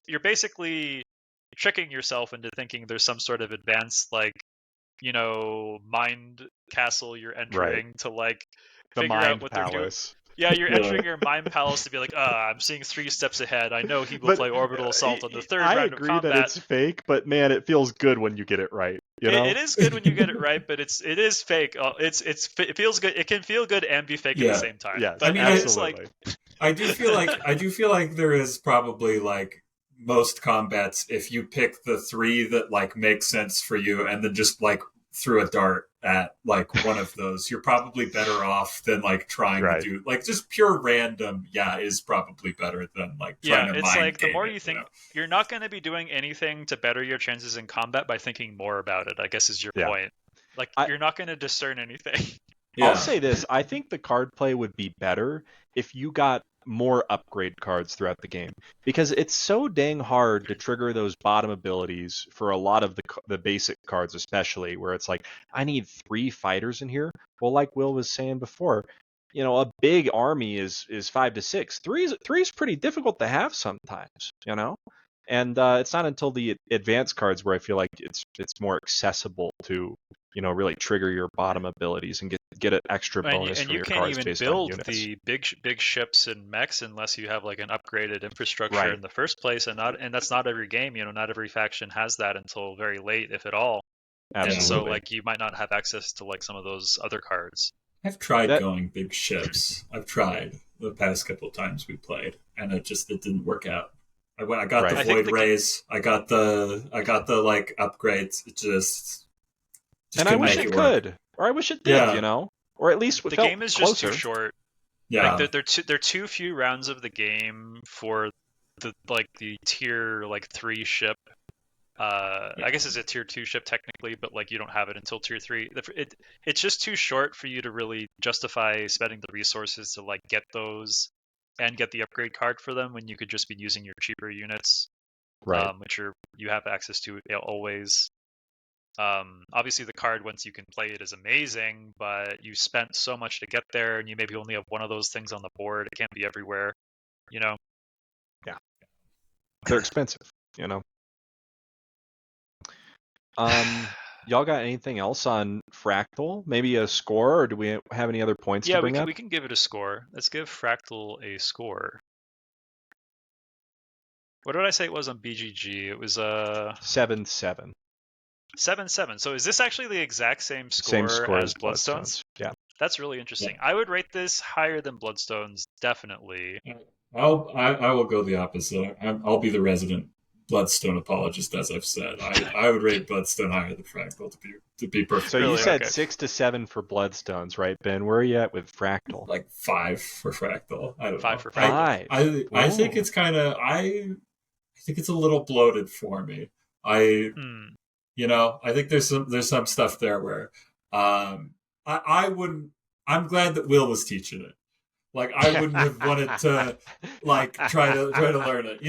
you're basically tricking yourself into thinking there's some sort of advanced, like, mind castle you're entering to like figure out what they're doing. Yeah, you're entering your mind palace to be like, I'm seeing 3 steps ahead. I know he will play orbital assault on the third round of combat. I agree that it's fake, but man, it feels good when you get it right. It is good when you get it right, but it is fake. It feels good. It can feel good and be fake at the same time. Yes, I mean, absolutely. I do feel like there is probably like most combats, if you pick the 3 that like make sense for you, and then just like threw a dart at like one of those, you're probably better off than like trying to do like just pure random. Is probably better than like trying to it's like the more you think, you're not going to be doing anything to better your chances in combat by thinking more about it, I guess is your point. Like, you're not going to discern anything. I'll say this, I think the card play would be better if you got more upgrade cards throughout the game, because it's so dang hard to trigger those bottom abilities for a lot of the basic cards, especially where it's like, I need 3 fighters in here. Well, like Will was saying before, a big army is 5 to 6. 3 is pretty difficult to have sometimes, and it's not until the advanced cards where I feel like it's more accessible to really trigger your bottom abilities and get an extra bonus And from you your can't cards even based on build units. the big ships and mechs unless you have like an upgraded infrastructure Right. in the first place, and that's not every game. Not every faction has that until very late, if at all. Absolutely. And so like you might not have access to like some of those other cards. I've tried going big ships. I've tried the past couple of times we played, and it didn't work out. I got the Void Rays. I got the like upgrades. It just and I wish it could, or I wish it did. Or at least the game is just too short. Yeah, like, they're too few rounds of the game for the tier 3 ship. I guess it's a tier 2 ship technically, but like you don't have it until tier 3. It's just too short for you to really justify spending the resources to like get those and get the upgrade card for them when you could just be using your cheaper units, right? Which you have access to always. Obviously the card, once you can play it, is amazing, but you spent so much to get there, and you maybe only have one of those things on the board. It can't be everywhere, Yeah, they're expensive, Y'all got anything else on Fractal? Maybe a score, or do we have any other points to bring up? We can give it a score. Let's give Fractal a score. What did I say it was on BGG? It was 7-7. 7-7. So is this actually the exact same score as Bloodstones? Yeah. That's really interesting. Yeah. I would rate this higher than Bloodstones, definitely. I will go the opposite. I'll be the resident Bloodstone apologist, as I've said. I would rate Bloodstone higher than Fractal to be perfect. So you said 6 to 7 for Bloodstones, right, Ben? Where are you at with Fractal? Like 5 for Fractal. I don't 5 know. for Fractal. I think it's kind of I think it's a little bloated for me. I think there's some stuff there where I wouldn't. I'm glad that Will was teaching it. Like I wouldn't have wanted to like try to learn it,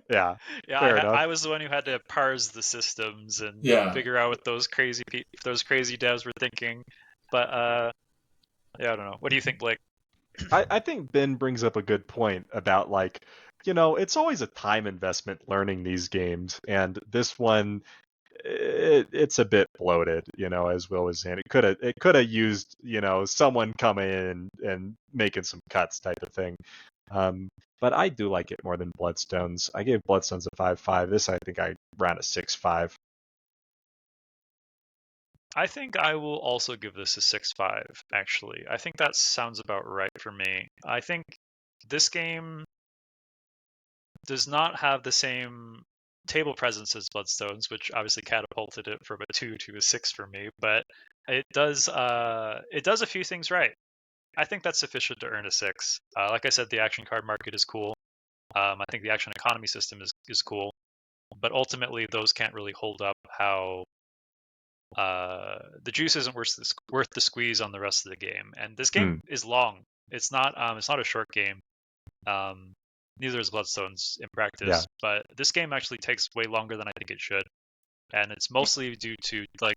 Yeah. I was the one who had to parse the systems and figure out what those crazy devs were thinking. But I don't know. What do you think, Blake? I think Ben brings up a good point about like, it's always a time investment learning these games, and this one, it's a bit bloated, as Will was saying. It could have used, someone coming in and making some cuts type of thing. But I do like it more than Bloodstones. I gave Bloodstones a 5.5. This, I think I ran a 6.5. I think I will also give this a 6.5, actually. I think that sounds about right for me. I think this game does not have the same table presence as Bloodstones, which obviously catapulted it from a 2 to a 6 for me, but it does a few things right. I think that's sufficient to earn a 6. Like I said, the action card market is cool. I think the action economy system is cool, but ultimately those can't really hold up how the juice isn't worth the squeeze on the rest of the game. And this game is long. It's not a short game. Neither is Bloodstones in practice, but this game actually takes way longer than I think it should, and it's mostly due to like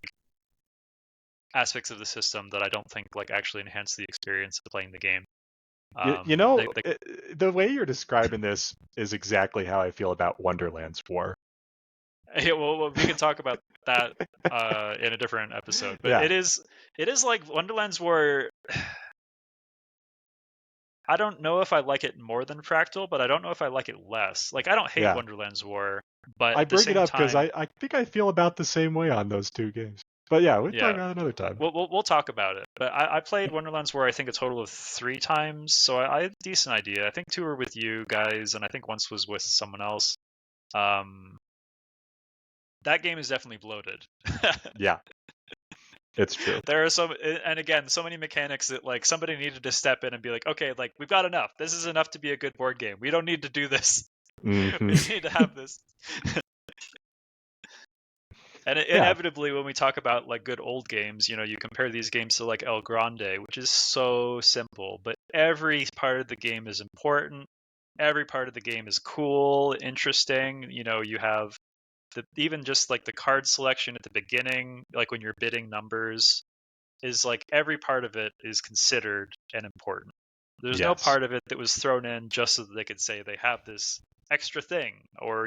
aspects of the system that I don't think like actually enhance the experience of playing the game. The way you're describing this is exactly how I feel about Wonderland's War. Yeah, well, we can talk about that in a different episode. But it is like Wonderland's War. I don't know if I like it more than Fractal, but I don't know if I like it less. Like I don't hate Wonderland's War, but I bring it up because I think I feel about the same way on those two games. But we'll talk about it another time. We'll talk about it. But I played Wonderland's War, I think, a total of 3 times, so I had a decent idea. I think 2 were with you guys, and I think once was with someone else. That game is definitely bloated. Yeah, it's true. There are so many mechanics that like somebody needed to step in and be like, okay, like we've got enough. This is enough to be a good board game. We don't need to do this. Mm-hmm. We need to have this. And inevitably, when we talk about like good old games, you compare these games to like El Grande, which is so simple, but every part of the game is important. Every part of the game is cool, interesting. You have even just like the card selection at the beginning, like when you're bidding numbers, is like every part of it is considered and important. There's no part of it that was thrown in just so that they could say they have this extra thing, or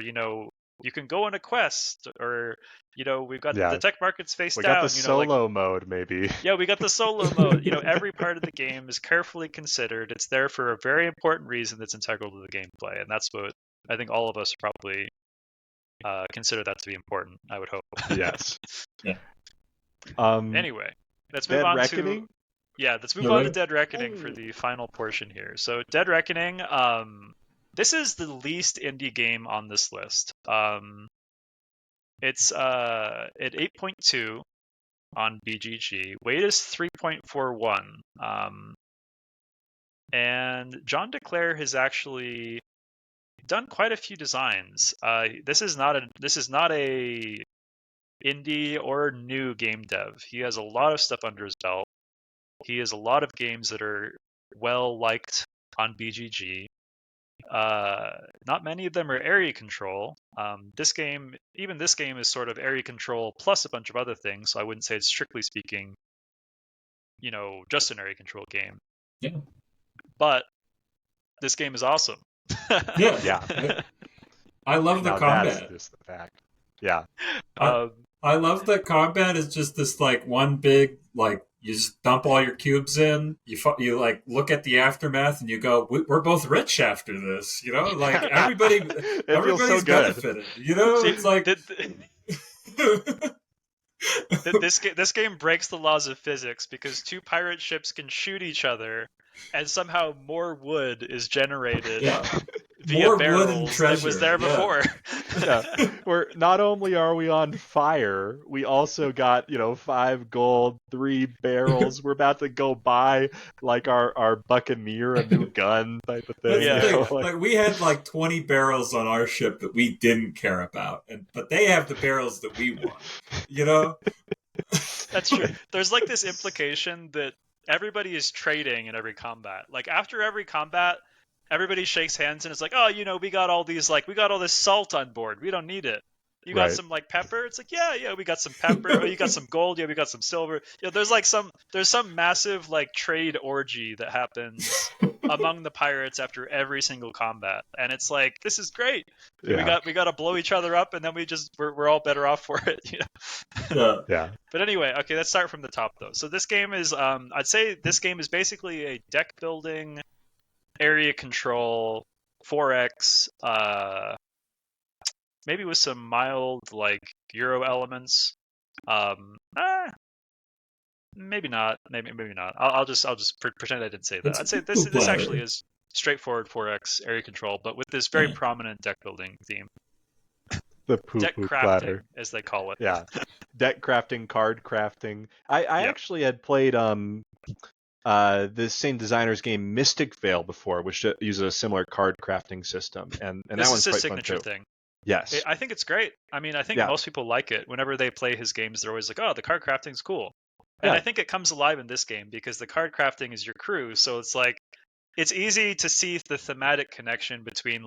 you can go on a quest, or we've got Yeah. the tech markets face We down. got the solo mode, maybe. Yeah, we got the solo mode. Every part of the game is carefully considered. It's there for a very important reason that's integral to the gameplay, and that's what I think all of us probably consider that to be important. I would hope. Yes. Yeah. Anyway, let's move Dead on Reckoning? to let's move on to Dead Reckoning for the final portion here. So Dead Reckoning, this is the least indie game on this list. It's at 8.2 on BGG. Weight is 3.41. And John DeClaire has actually done quite a few designs. This is not a indie or new game dev. He has a lot of stuff under his belt. He has a lot of games that are well liked on BGG. Not many of them are area control. This game is sort of area control plus a bunch of other things. So I wouldn't say it's strictly speaking, just an area control game. Yeah. But this game is awesome. Yeah. I love the combat. That's just the fact. Yeah. I love that combat is just this one big you just dump all your cubes in. You look at the aftermath and you go, we're both rich after this. Everybody's so benefited. It's like this game breaks the laws of physics because two pirate ships can shoot each other, and somehow more wood is generated via more barrels wood and treasure. that was there before. Where not only are we on fire, we also got 5 gold, 3 barrels. We're about to go buy our buccaneer a new gun type of thing. We had 20 barrels on our ship that we didn't care about, but they have the barrels that we want. That's true. There's this implication that everybody is trading in every combat. After every combat, everybody shakes hands and it's like, oh, we got all these we got all this salt on board. We don't need it. You got some pepper? It's yeah, we got some pepper. Oh, you got some gold? Yeah, we got some silver. There's some massive trade orgy that happens among the pirates after every single combat, and it's this is great. Yeah. We got to blow each other up, and then we're all better off for it. Yeah. But anyway, okay, let's start from the top though. So this game is, I'd say this game is basically a deck building, area control, 4X, maybe with some mild Euro elements. Maybe not. Maybe not. I'll just pretend I didn't say that. I'd say this actually is straightforward 4X area control, but with this very prominent deck building theme. The deck crafting, platter, as they call it. Yeah, deck crafting, card crafting. I actually had played this same designer's game Mystic Veil before, which uses a similar card crafting system, and that one's quite fun too. This is his signature thing. Yes, I think it's great. I mean, I think most people like it. Whenever they play his games, they're always like, "Oh, the card crafting's cool." And I think it comes alive in this game because the card crafting is your crew, so it's easy to see the thematic connection between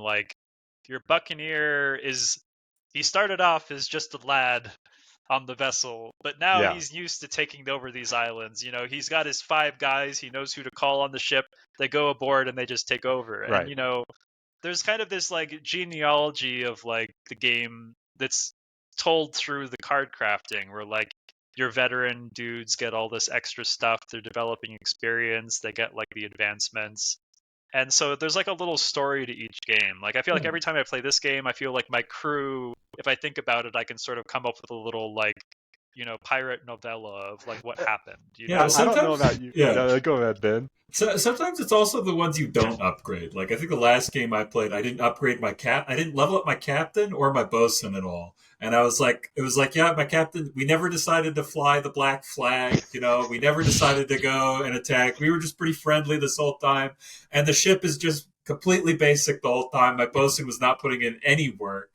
your buccaneer he started off as just a lad on the vessel, but now he's used to taking over these islands. He's got his 5 guys. He knows who to call on the ship. They go aboard and they just take over. Right. And there's kind of this genealogy of the game that's told through the card crafting, where your veteran dudes get all this extra stuff. They're developing experience. They get the advancements. And so there's a little story to each game. I feel every time I play this game, I feel my crew, if I think about it, I can sort of come up with a little pirate novella of what happened. I don't know about you. Yeah, no, go ahead, Ben. So sometimes it's also the ones you don't upgrade. I think the last game I played, I didn't upgrade my I didn't level up my captain or my bosun at all. And I was my captain, we never decided to fly the black flag. We never decided to go and attack. We were just pretty friendly this whole time. And the ship is just completely basic the whole time. My bosun was not putting in any work.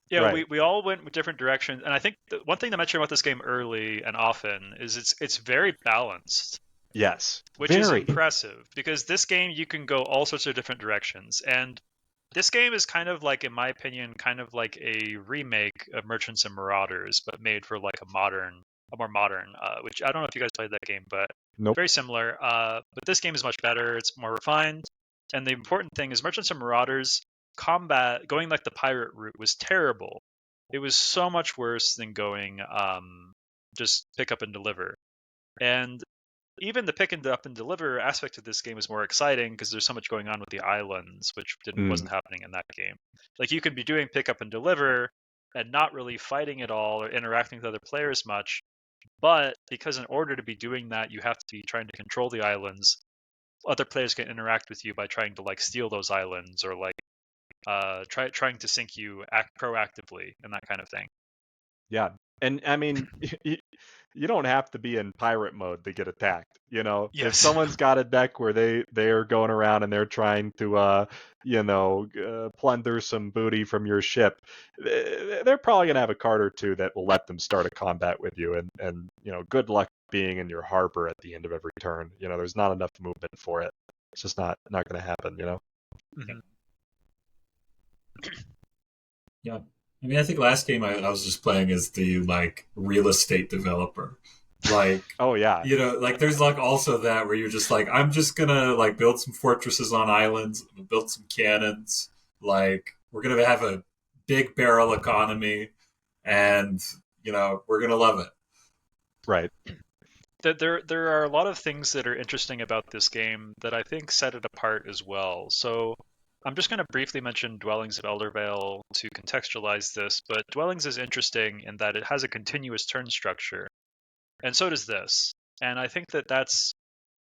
We all went with different directions. And I think one thing to mention about this game early and often is it's very balanced. Yes. Which is impressive, because this game you can go all sorts of different directions. And this game is kind of in my opinion, kind of like a remake of Merchants and Marauders, but made for a more modern, which I don't know if you guys played that game, but very similar. But this game is much better. It's more refined. And the important thing is Merchants and Marauders, combat, going like the pirate route, was terrible. It was so much worse than going just pick up and deliver. And even the pick and up and deliver aspect of this game is more exciting because there's so much going on with the islands, which wasn't happening in that game. Like you could be doing pick up and deliver and not really fighting at all or interacting with other players much, but because in order to be doing that, you have to be trying to control the islands. Other players can interact with you by trying to like steal those islands or like trying to sink you proactively and that kind of thing. Yeah. And I mean, you don't have to be in pirate mode to get attacked. You know, if Yes. someone's got a deck where they are going around and they're trying to plunder some booty from your ship, they're probably gonna have a card or two that will let them start a combat with you. And good luck being in your harbor at the end of every turn. There's not enough movement for it. It's just not gonna happen. Mhm. Yeah. I mean, I think last game I was just playing as the like real estate developer. Like, Oh yeah. like there's like also that where you're just like, I'm just gonna like build some fortresses on islands, I'm gonna build some cannons. Like, we're gonna have a big barrel economy, and we're gonna love it. Right. There are a lot of things that are interesting about this game that I think set it apart as well. So I'm just going to briefly mention Dwellings of Eldervale to contextualize this, but Dwellings is interesting in that it has a continuous turn structure, and so does this. And I think that that's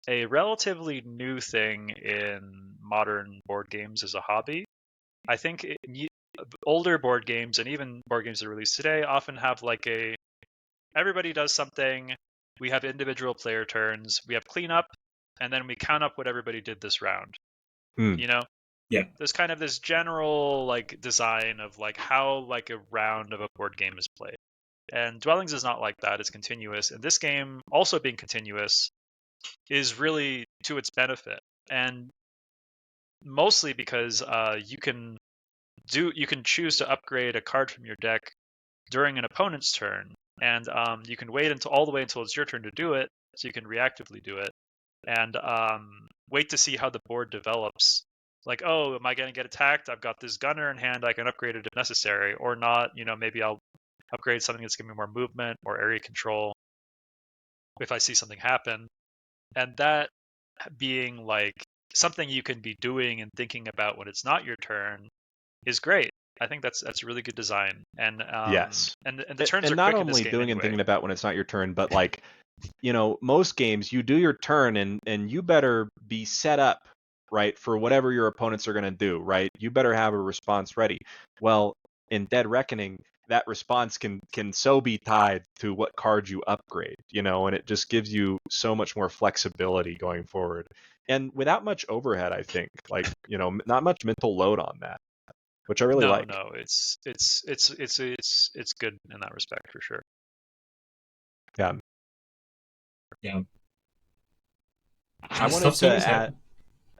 a relatively new thing in modern board games as a hobby. I think older board games and even board games that are released today often have like everybody does something. We have individual player turns. We have cleanup, and then we count up what everybody did this round. Mm. Yeah. There's kind of this general like design of like how like a round of a board game is played. And Dwellings is not like that. It's continuous. And this game, also being continuous, is really to its benefit. And mostly because you can choose to upgrade a card from your deck during an opponent's turn, and you can wait all the way until it's your turn to do it, so you can reactively do it, and wait to see how the board develops. Like, oh, am I going to get attacked? I've got this gunner in hand. I can upgrade it if necessary, or not. Maybe I'll upgrade something that's giving me more movement or area control if I see something happen. And that being like something you can be doing and thinking about when it's not your turn is great. I think that's a really good design, and Yes. and the turns And are not quick in this only game doing anyway. and thinking about when it's not your turn, but like, most games you do your turn and you better be set up right for whatever your opponents are going to do, right? You better have a response ready. Well, in Dead Reckoning, that response can so be tied to what card you upgrade, and it just gives you so much more flexibility going forward. And without much overhead, I think, like, not much mental load on that, which I really like. No, it's good in that respect for sure. Yeah. Yeah.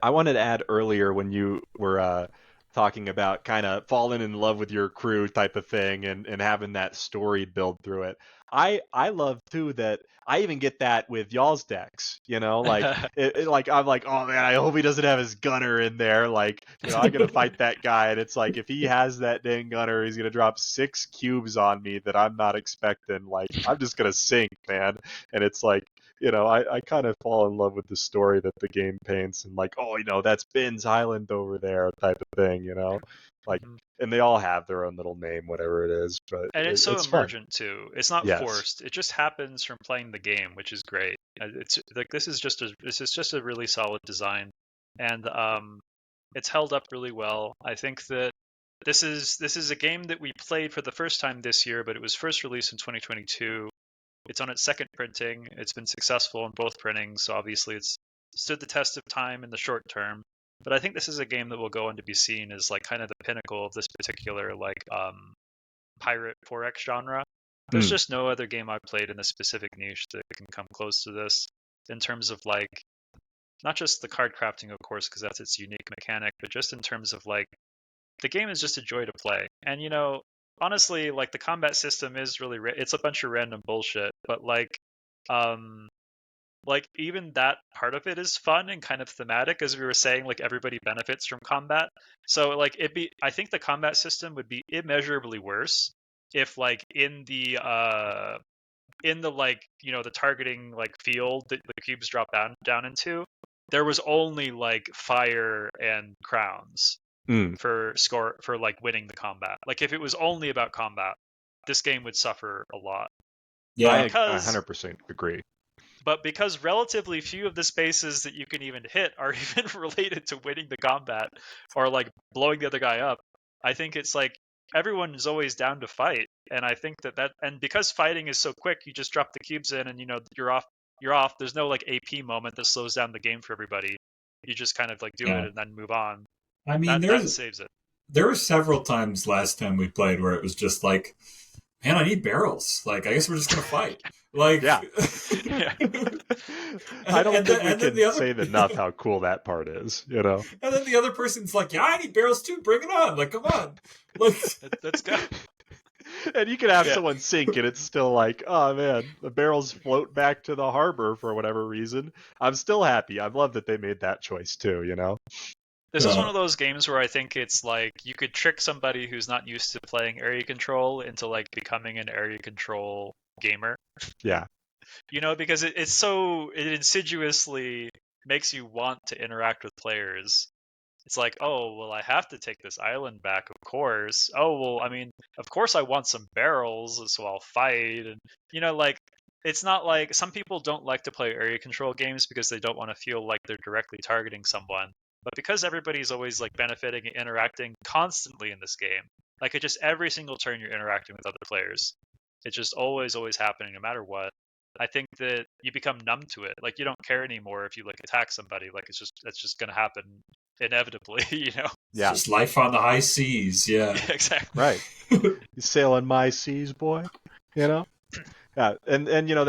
I wanted to add earlier when you were talking about kind of falling in love with your crew type of thing and having that story build through it. I love too that I even get that with y'all's decks, like like I'm like, oh man, I hope he doesn't have his gunner in there. Like, I'm gonna fight that guy, and it's like if he has that dang gunner, he's gonna drop 6 cubes on me that I'm not expecting. Like, I'm just gonna sink, man. And it's like, I kind of fall in love with the story that the game paints, and like, oh, that's Ben's Island over there type of thing, like, and they all have their own little name, whatever it is, but and it's so it's fun. emergent too. It's not Yes. forced. It just happens from playing the game, which is great. It's like this is just a really solid design, and it's held up really well. I think that this is a game that we played for the first time this year, but it was first released in 2022. It's on its second printing. It's been successful in both printings, so obviously it's stood the test of time in the short term. But I think this is a game that will go on to be seen as like kind of the pinnacle of this particular like pirate 4X genre. There's just no other game I've played in this specific niche that can come close to this in terms of like not just the card crafting, of course, because that's its unique mechanic, but just in terms of like the game is just a joy to play. And honestly, like the combat system is really it's a bunch of random bullshit, but like like even that part of it is fun and kind of thematic, as we were saying, like everybody benefits from combat. So like I think the combat system would be immeasurably worse if like in the like, you know, the targeting like field that the cubes drop down into, there was only like fire and crowns for like winning the combat. Like if it was only about combat, this game would suffer a lot. Yeah, I 100% agree. But because relatively few of the spaces that you can even hit are even related to winning the combat or like blowing the other guy up, I think it's like everyone is always down to fight. And I think and because fighting is so quick, you just drop the cubes in and, you know, you're off. You're off. There's no like AP moment that slows down the game for everybody. You just kind of like do it and then move on. I mean, that saves it. There were several times last time we played where it was just like, man, I need barrels. Like, I guess we're just gonna fight. Like, yeah. I don't think we can say enough how cool that part is, you know. And then the other person's like, yeah, I need barrels too. Bring it on. Like, come on. Like, let's go. And you can have someone sink, and it's still like, oh man, the barrels float back to the harbor for whatever reason. I'm still happy. I love that they made that choice too, you know. This is one of those games where I think it's like you could trick somebody who's not used to playing area control into like becoming an area control gamer. Yeah. You know, because it insidiously makes you want to interact with players. It's like, oh, well, I have to take this island back, of course. Oh, well, I mean, of course I want some barrels, so I'll fight. And, you know, like, it's not like some people don't like to play area control games because they don't want to feel like they're directly targeting someone. But because everybody's always like benefiting and interacting constantly in this game, like it just every single turn you're interacting with other players, it's just always happening no matter what. I think that you become numb to it. Like you don't care anymore if you like attack somebody. Like it's just gonna happen inevitably, you know. Yeah. It's just life on the high seas. Yeah. Exactly. Right. You sail on my seas, boy. You know. Yeah, and you know,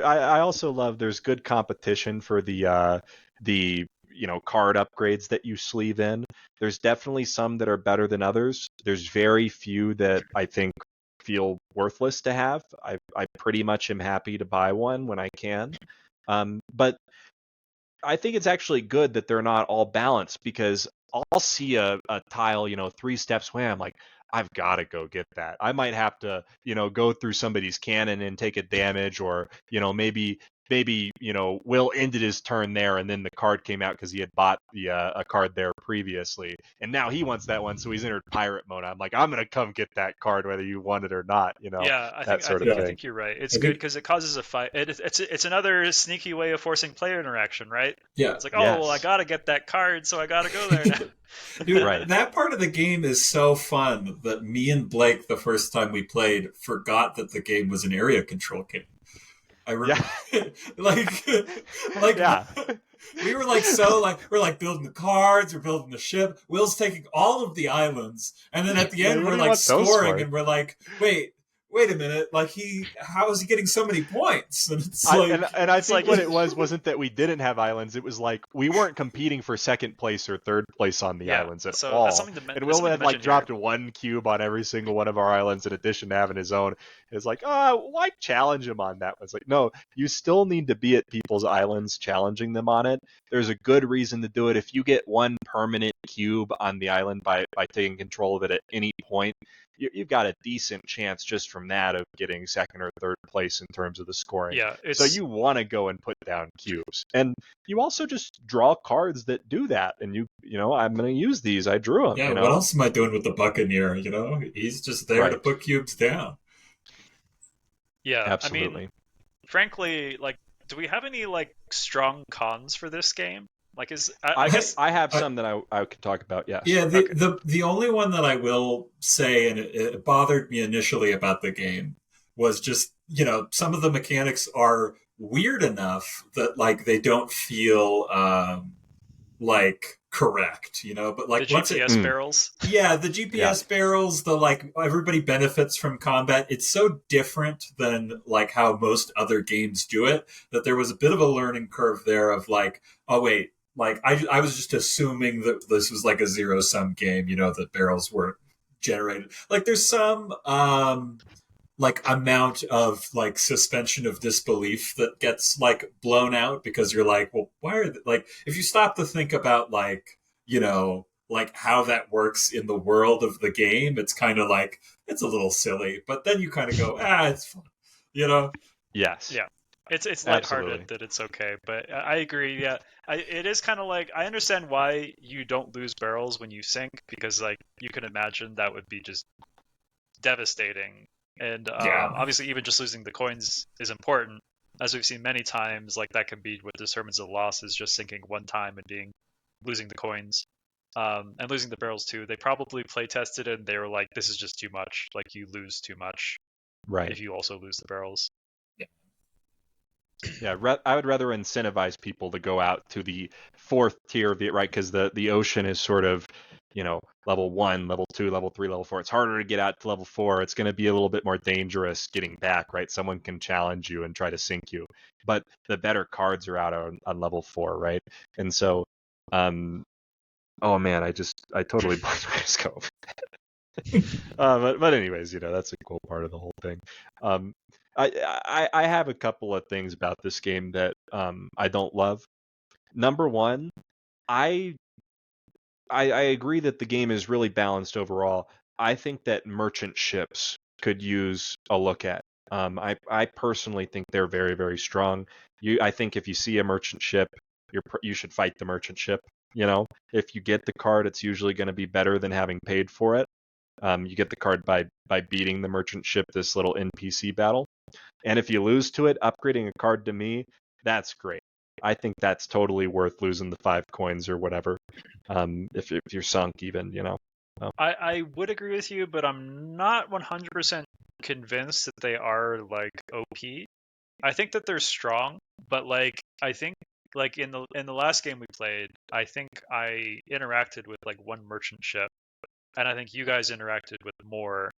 I also love there's good competition for the you know, card upgrades that you sleeve in. There's definitely some that are better than others. There's very few that I think feel worthless to have. I pretty much am happy to buy one when I can. But I think it's actually good that they're not all balanced, because I'll see a tile, you know, 3 steps away. I'm like, I've got to go get that. I might have to, you know, go through somebody's cannon and take a damage, or, you know, maybe, you know, Will ended his turn there and then the card came out because he had bought the a card there previously. And now he wants that one, so he's entered pirate mode. I'm like, I'm going to come get that card whether you want it or not, you know. Yeah, I think you're right. It's good because it causes a fight. It's another sneaky way of forcing player interaction, right? Yeah. It's like, oh, well, I got to get that card, so I got to go there now. Dude, right. That part of the game is so fun that me and Blake, the first time we played, forgot that the game was an area control game. I remember, like, yeah. We were like, so like, we're like building the cards, we're building the ship. Will's taking all of the islands, and then at the end, we're like scoring, and we're like, wait a minute, like how is he getting so many points? And it's like, and I think what it wasn't that we didn't have islands. It was like we weren't competing for second place or third place on the islands at all. That's something and Will had like dropped 1 cube on every single one of our islands in addition to having his own. It's like, why challenge him on that? It's like, no, you still need to be at people's islands challenging them on it. There's a good reason to do it. If you get 1 permanent cube on the island by taking control of it at any point, you've got a decent chance just from that of getting second or third place in terms of the scoring. Yeah, so you want to go and put down cubes, and you also just draw cards that do that. And you know, I'm going to use these. I drew them. Yeah. You know? What else am I doing with the Buccaneer? You know, he's just there to put cubes down. Yeah, absolutely. I mean, frankly, like, do we have any like strong cons for this game? Like, I guess I have some that I could talk about. Yes. Yeah. The only one that I will say, and it bothered me initially about the game, was just, you know, some of the mechanics are weird enough that like they don't feel like correct, you know. But like the GPS barrels. Yeah, the GPS barrels. The like everybody benefits from combat. It's so different than like how most other games do it that there was a bit of a learning curve there of like, oh wait. Like, I was just assuming that this was like a zero-sum game, you know, that barrels were generated. Like, there's some, like amount of like suspension of disbelief that gets like blown out because you're like, well, why are like if you stop to think about like like how that works in the world of the game, it's kind of like it's a little silly, but then you kind of go, it's fun, you know? Yes, Yeah, it's lighthearted absolutely. that it's okay, but I agree. Yeah, it is kind of like I understand why you don't lose barrels when you sink because like you can imagine that would be just devastating, and Yeah, obviously even just losing the coins is important, as we've seen many times. Like that can be what determines the loss is just sinking one time and being losing the coins. And losing the barrels too. They probably play tested and they were like, "This is just too much. Like you lose too much Right. if you also lose the barrels." Yeah, I would rather incentivize people to go out to the fourth tier of it, right? Because the ocean is sort of, level 1, level 2, level 3, level 4. It's harder to get out to level 4. It's going to be a little bit more dangerous getting back, right? Someone can challenge you and try to sink you, but the better cards are out on level 4, right? And so, oh man, I totally blew my scope. But anyways, that's a cool part of the whole thing. Um, I have a couple of things about this game that I don't love. Number one, I I agree that the game is really balanced overall. I think that merchant ships could use a look at. I personally think they're very, very strong. I think if you see a merchant ship, you should fight the merchant ship. If you get the card, it's usually going to be better than having paid for it. You get the card by beating the merchant ship, this little NPC battle. And if you lose to it, upgrading a card to me, that's great. I think that's totally worth losing the 5 coins or whatever. If you're sunk even. I would agree with you, but I'm not 100% convinced that they are like OP. I think that they're strong, but like I think like in the last game we played, I think I interacted with like one merchant ship, and I think you guys interacted with more.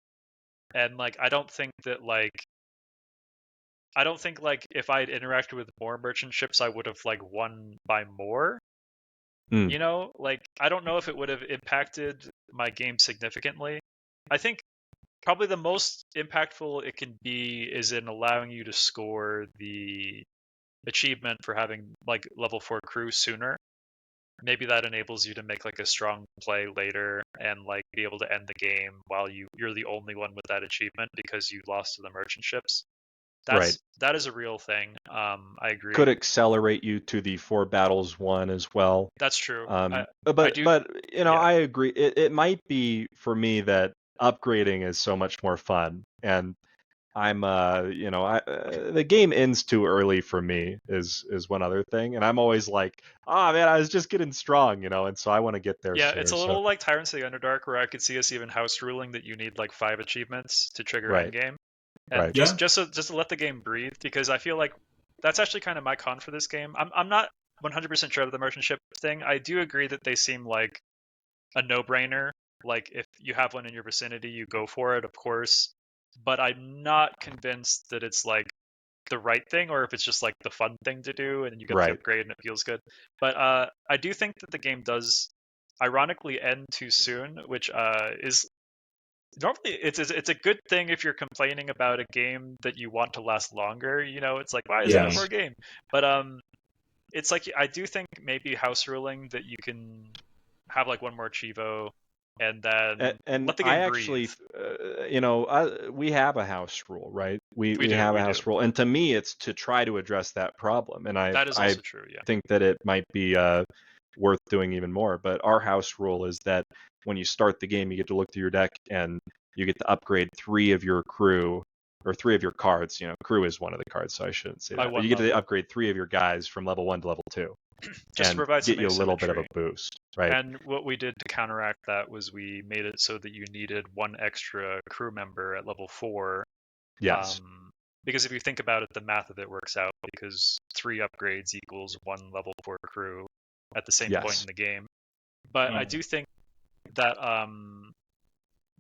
And like I don't think like if I had interacted with more merchant ships, I would have like won by more. Mm, Like I don't know if it would have impacted my game significantly. I think probably the most impactful it can be is in allowing you to score the achievement for having like level 4 crew sooner. Maybe that enables you to make like a strong play later and like be able to end the game while you're the only one with that achievement because you lost to the merchant ships. right. That is a real thing. I agree. Could accelerate you to the 4 battles one as well. That's true. I But do. but Yeah. I agree. It might be for me that upgrading is so much more fun, and I'm the game ends too early for me is one other thing, and I'm always like, oh man, I was just getting strong, and so I want to get there Yeah, it's sooner. a So little like Tyrants of the Underdark, where I could see us even house ruling that you need like 5 achievements to trigger right, endgame, and right, yeah, just to let the game breathe, because I feel like that's actually kind of my con for this game. I'm not 100% sure of the merchant ship thing. I do agree that they seem like a no-brainer. Like if you have one in your vicinity, you go for it, of course. But I'm not convinced that it's like the right thing, or if it's just like the fun thing to do, and you get the right. upgrade and it feels good. But I do think that the game does, ironically, end too soon, which is normally it's a good thing if you're complaining about a game that you want to last longer. It's like, why isn't yeah. it more game? But it's like I do think maybe house ruling that you can have like one more Chivo and then And let the I game breathe. actually, we have a house rule, right? We have a We do. house rule, and to me, it's to try to address that problem. And That is I also true. Yeah. think that it might be worth doing even more. But our house rule is that when you start the game, you get to look through your deck and you get to upgrade 3 of your crew or 3 of your cards. Crew is one of the cards, so I shouldn't say By that. But one you get to level, upgrade 3 of your guys from level 1 to level 2 just to and provide some get you a little bit of a asymmetry. boost, right? And what we did to counteract that was we made it so that you needed one extra crew member at level 4. Yes. Um, because if you think about it, the math of it works out because 3 upgrades equals 1 level 4 crew at the same point Yes. in the game. But I Oh, do think that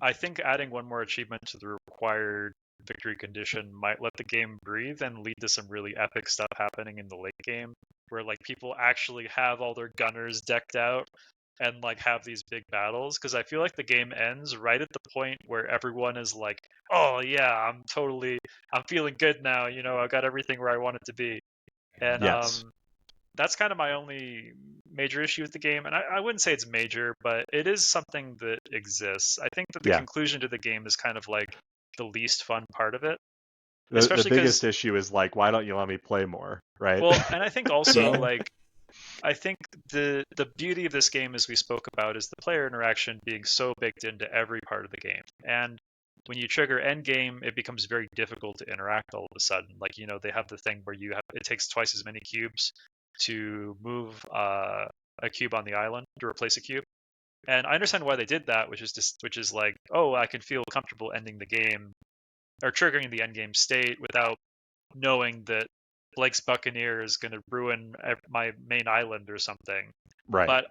I think adding one more achievement to the required victory condition might let the game breathe and lead to some really epic stuff happening in the late game where like people actually have all their gunners decked out and like have these big battles, because I feel like the game ends right at the point where everyone is like, oh yeah, I'm feeling good now, I got everything where I want it to be. And Yes. that's kind of my only major issue with the game. And I wouldn't say it's major, but it is something that exists. I think that the Yeah. conclusion to the game is kind of like the least fun part of it. The Especially biggest 'cause- issue is like, why don't you let me play more, right? Well, and I think also Yeah. like I think the beauty of this game, as we spoke about, is the player interaction being so baked into every part of the game. And when you trigger end game, it becomes very difficult to interact all of a sudden. Like, they have the thing where it takes twice as many cubes to move a cube on the island to replace a cube. And I understand why they did that, which is like, oh, I can feel comfortable ending the game or triggering the end game state without knowing that Blake's Buccaneer is going to ruin my main island or something. Right. But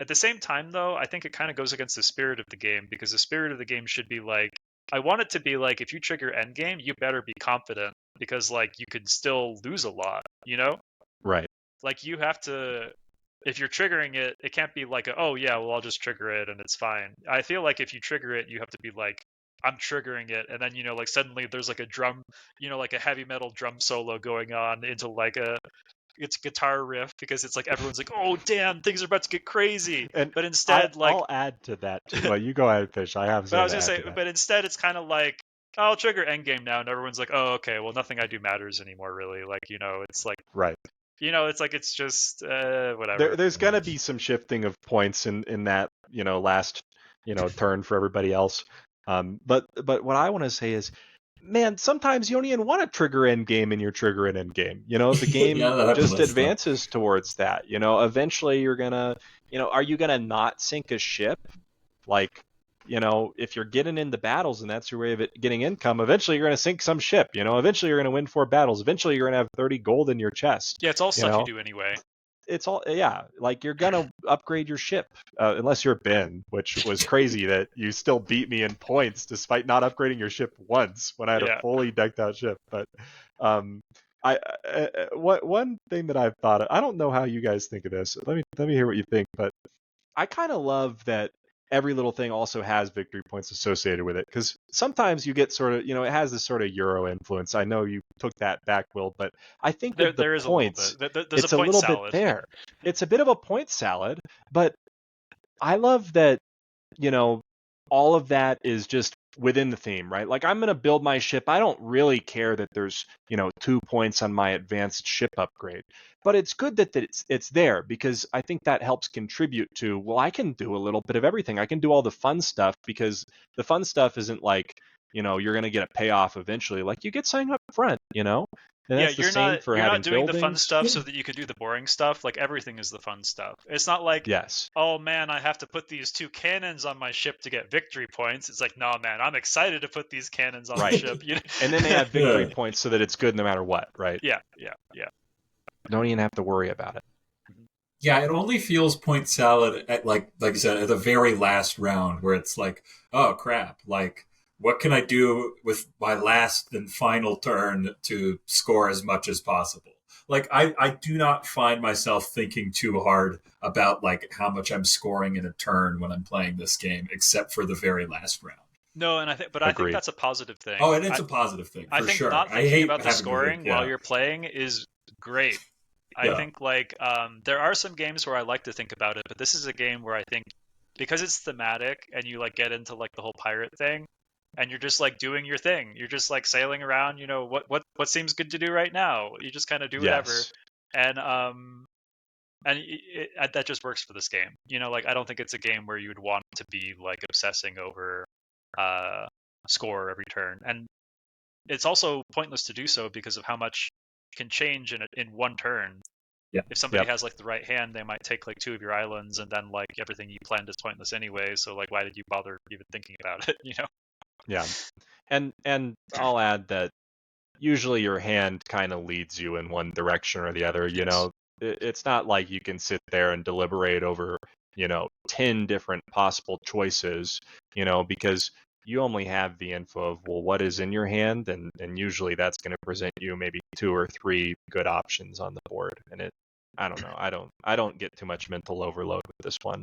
at the same time, though, I think it kind of goes against the spirit of the game, because the spirit of the game should be like, I want it to be like, if you trigger endgame, you better be confident, because like you could still lose a lot, Right. Like you have to, if you're triggering it, it can't be like, oh yeah, well I'll just trigger it and it's fine. I feel like if you trigger it, you have to be like, I'm triggering it, and then like suddenly there's like a drum, like a heavy metal drum solo going on into like it's guitar riff, because it's like everyone's like, oh damn, things are about to get crazy. And but instead, I'll add to that too. Well, you go ahead, Fish. I have. But I was gonna say, but instead it's kind of like, oh, I'll trigger endgame now, and everyone's like, oh okay, well nothing I do matters anymore, really. Like it's like, right. It's like, it's just whatever. There's gonna be some shifting of points in that last turn for everybody else. But what I want to say is, man, sometimes you don't even want to trigger end game in your trigger and end game. The game just advances towards that. Eventually you're gonna, are you gonna not sink a ship? Like, if you're getting into battles and that's your way of getting income, eventually you're gonna sink some ship. Eventually you're gonna win 4 battles. Eventually you're gonna have 30 gold in your chest. Yeah, it's all stuff you do anyway. It's all, yeah, like you're gonna upgrade your ship, unless you're Ben, which was crazy that you still beat me in points despite not upgrading your ship once when I had a fully decked out ship. But one thing that I've thought of, I don't know how you guys think of this. Let me hear what you think. But I kind of love that every little thing also has victory points associated with it, because sometimes you get sort of, it has this sort of Euro influence. I know you took that back, Will, but I think that there is points, a little bit. it's a little bit there. It's a bit of a point salad, but I love that, all of that is just within the theme, right? Like, I'm going to build my ship. I don't really care that there's, 2 points on my advanced ship upgrade, but it's good that it's there, because I think that helps contribute to, well, I can do a little bit of everything. I can do all the fun stuff, because the fun stuff isn't like, you're going to get a payoff eventually. Like, you get something up front, And yeah, that's the same for you're having not doing buildings. the fun stuff so that you could do the boring stuff. Like, everything is the fun stuff. It's not like, yes, oh man, I have to put these 2 cannons on my ship to get victory points. It's like, no man, I'm excited to put these cannons on my ship. And then they have victory points so that it's good no matter what, right? Yeah. Don't even have to worry about it. Yeah, it only feels point salad at like I said, at the very last round, where it's like, oh crap, like, what can I do with my last and final turn to score as much as possible? Like, I do not find myself thinking too hard about like how much I'm scoring in a turn when I'm playing this game, except for the very last round. No, and I think that's a positive thing. Oh, and it's a positive thing, for I think sure. not I thinking hate about the having scoring to, while you're playing is great. I think like there are some games where I like to think about it, but this is a game where I think, because it's thematic and you like get into like the whole pirate thing, and you're just like doing your thing. You're just like sailing around. What seems good to do right now. You just kind of do whatever, and that just works for this game. Like, I don't think it's a game where you would want to be like obsessing over score every turn, and it's also pointless to do so because of how much can change in one turn. Yeah. If somebody has like the right hand, they might take like 2 of your islands, and then like everything you planned is pointless anyway. So like, why did you bother even thinking about it? Yeah, and I'll add that usually your hand kind of leads you in one direction or the other. It's not like you can sit there and deliberate over 10 different possible choices. Because you only have the info of, well, what is in your hand, and usually that's going to present you maybe 2 or 3 good options on the board, and I don't know. I don't get too much mental overload with this one.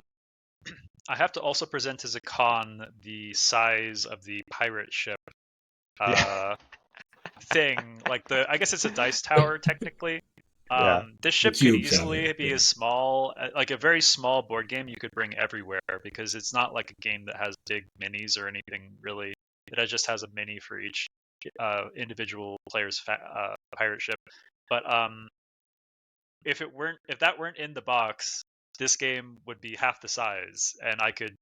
I have to also present as a con the size of the pirate ship Yeah. thing. Like I guess it's a dice tower technically. Yeah. This The ship could cubes have easily it, be yeah. as small, like a very small board game you could bring everywhere because it's not like a game that has big minis or anything really. It just has a mini for each individual player's pirate ship. But if that weren't in the box, this game would be half the size, and I could,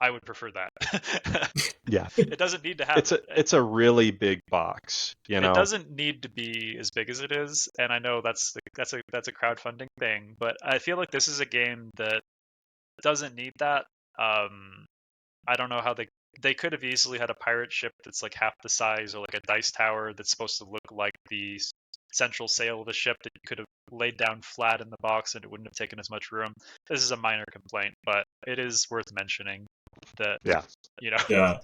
I would prefer that. Yeah. It doesn't need to have. It's a really big box, It doesn't need to be as big as it is, and I know that's a crowdfunding thing, but I feel like this is a game that doesn't need that. I don't know how they could have easily had a pirate ship that's like half the size, or like a dice tower that's supposed to look like the central sail of a ship that you could have laid down flat in the box and it wouldn't have taken as much room. This is a minor complaint, but it is worth mentioning that Yeah. Yeah.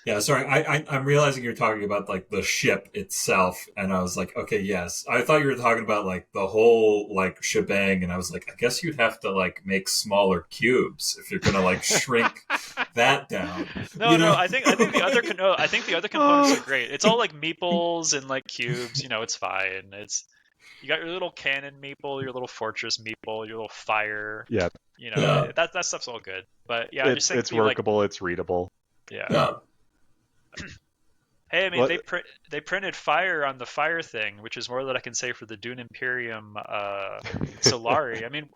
Yeah, sorry. I'm realizing you're talking about like the ship itself, and I was like, okay, yes. I thought you were talking about like the whole like shebang, and I was like, I guess you'd have to like make smaller cubes if you're gonna like shrink that down. No. I think the other I think the other components are great. It's all like meeples and like cubes. It's fine. You got your little cannon meeple, your little fortress meeple, your little fire. Yeah. Yeah. That stuff's all good. But yeah, I just think it's workable. It's readable. Yeah. Yeah. Hey, I mean, they printed fire on the fire thing, which is more than I can say for the Dune Imperium Solari. I mean,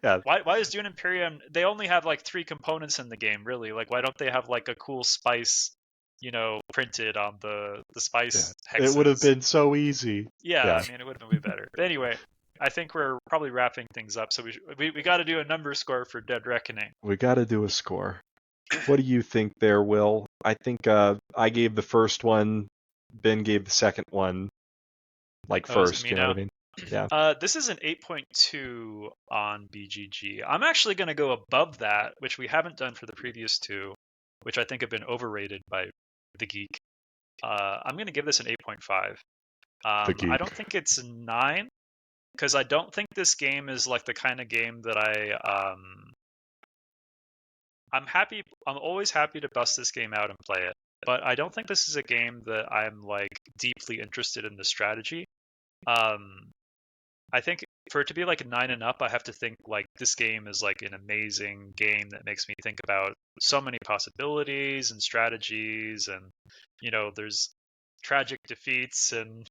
Yeah. why is Dune Imperium? They only have like 3 components in the game, really. Like, why don't they have like a cool spice, printed on the spice hexes? It would have been so easy. Yeah, I mean, it would have been way better. But anyway, I think we're probably wrapping things up. So we got to do a number score for Dead Reckoning. We got to do a score. What do you think there, Will? I think I gave the first one. Ben gave the second one. Like first, you know what I mean? Yeah. This is an 8.2 on BGG. I'm actually going to go above that, which we haven't done for the previous 2, which I think have been overrated by the geek. I'm going to give this an 8.5. I don't think it's 9, because I don't think this game is like the kind of game that I'm always happy to bust this game out and play it, but I don't think this is a game that I'm like deeply interested in the strategy. I think for it to be like a 9 and up, I have to think like this game is like an amazing game that makes me think about so many possibilities and strategies, and there's tragic defeats and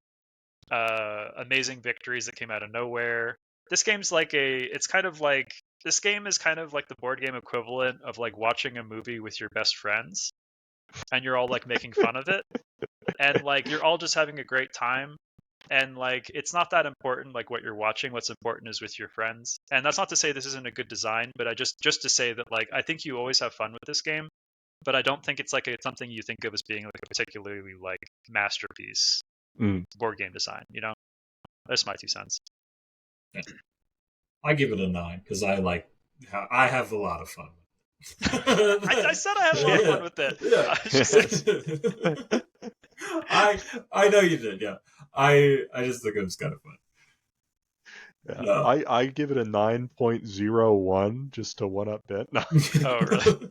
amazing victories that came out of nowhere. This game is kind of like the board game equivalent of like watching a movie with your best friends, and you're all like making fun of it, and like you're all just having a great time, and like it's not that important like what you're watching. What's important is with your friends. And that's not to say this isn't a good design, but I just to say that like I think you always have fun with this game, but I don't think it's like something you think of as being like a particularly like masterpiece board game design. That's my 2 cents. I give it a 9 because I have a lot of fun. I said I had a lot of fun with it. Yeah. I know you did. Yeah. I just think it was kind of fun. Yeah. No. I give it a 9.01 just to one up Ben. No. Oh really?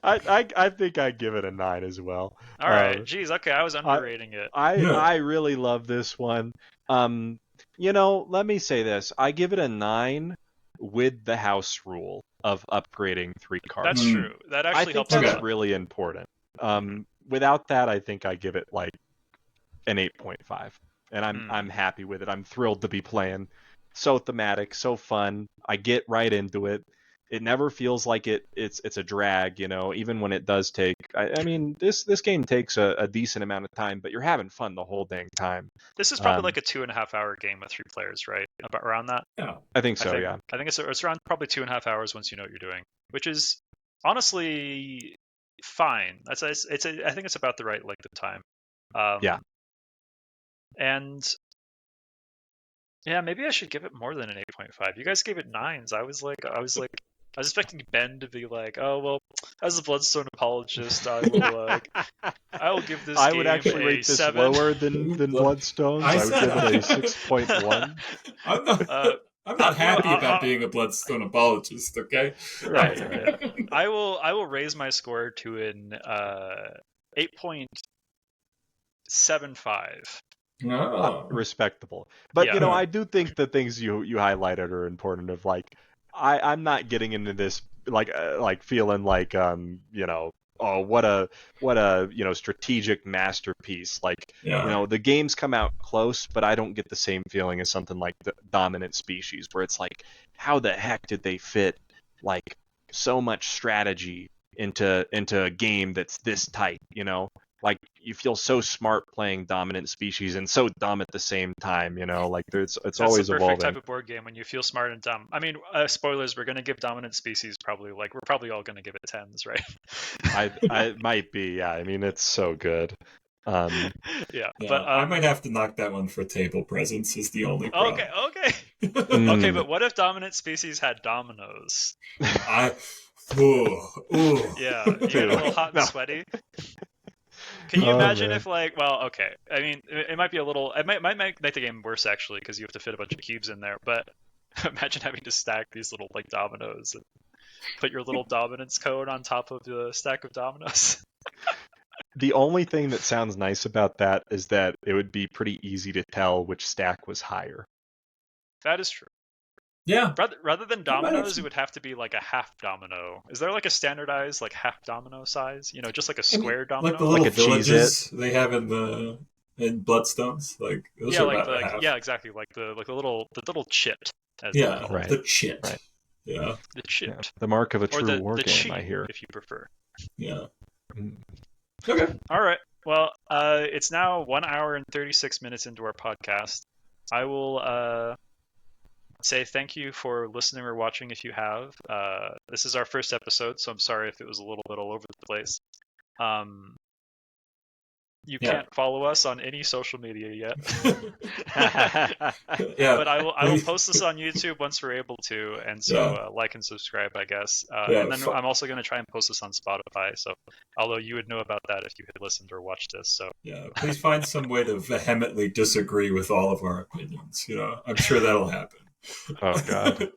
I think I give it a 9 as well. All right. Jeez. Okay, I was underrating it. I really love this one. Let me say this. I give it a 9 with the house rule of upgrading 3 cards. That's true. That actually helps. I think that's really important. Without that, I think I give it like an 8.5, and I'm happy with it. I'm thrilled to be playing. So thematic, so fun. I get right into it. It never feels like it's a drag, even when it does take. I mean, this game takes a decent amount of time, but you're having fun the whole dang time. This is probably like a 2.5 hour game with 3 players, right? About around that. Yeah, I think so. Yeah, I think it's around probably 2.5 hours once you know what you're doing, which is honestly fine. I think it's about the right length of time. Yeah. And yeah, maybe I should give it more than an 8.5. You guys gave it 9s. I was expecting Ben to be like, oh well, as a Bloodstone apologist, I will give this I game would actually a rate this 7. lower than Bloodstones. I would give it a 6.1. I'm not you know, happy about being a Bloodstone apologist. Okay. Right. I will raise my score to an 8.75. Respectable. But Yeah. I do think the things you highlighted are important. Of like, I'm not getting into this like feeling like oh what a strategic masterpiece. Like the games come out close, but I don't get the same feeling as something like the Dominant Species, where it's like, how the heck did they fit like so much strategy into a game that's this tight? Like, you feel so smart playing Dominant Species and so dumb at the same time, like it's That's always the perfect evolving. type of board game when you feel smart and dumb. I mean, spoilers, we're going to give Dominant Species we're probably all going to give it 10s, right? I might be, yeah. I mean, it's so good. Yeah, but I might have to knock that one for table presence is the only problem. Okay. Okay, but what if Dominant Species had dominoes? Ooh. Yeah, you get a little hot and sweaty. Can you imagine if okay, I mean, it might be it might make the game worse actually, because you have to fit a bunch of cubes in there, but imagine having to stack these little dominoes and put your little dominance code on top of the stack of dominoes. The only thing that sounds nice about that is that it would be pretty easy to tell which stack was higher. That is true. Yeah. Rather than dominoes, it would have to be like a half domino. Is there like a standardized half domino size? Just like a square domino, like the little villages they have in Bloodstones, like those are about half. Yeah, exactly, like the little chit. Right. The chit. Right. Yeah. The chit. Yeah. The mark of a true war game, cheat, I hear. if you prefer. Yeah. Okay. All right. Well, it's now 1 hour and 36 minutes into our podcast. I will say thank you for listening or watching if you have. This is our first episode, so I'm sorry if it was a little bit all over the place. You can't follow us on any social media yet. But I will post this on YouTube once we're able to, and so like and subscribe, I guess. And then I'm also going to try and post this on Spotify, so although you would know about that if you had listened or watched this. So please find some way to vehemently disagree with all of our opinions. I'm sure that'll happen. Oh, God.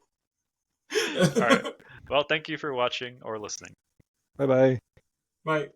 All right. Well, thank you for watching or listening. Bye-bye. Bye.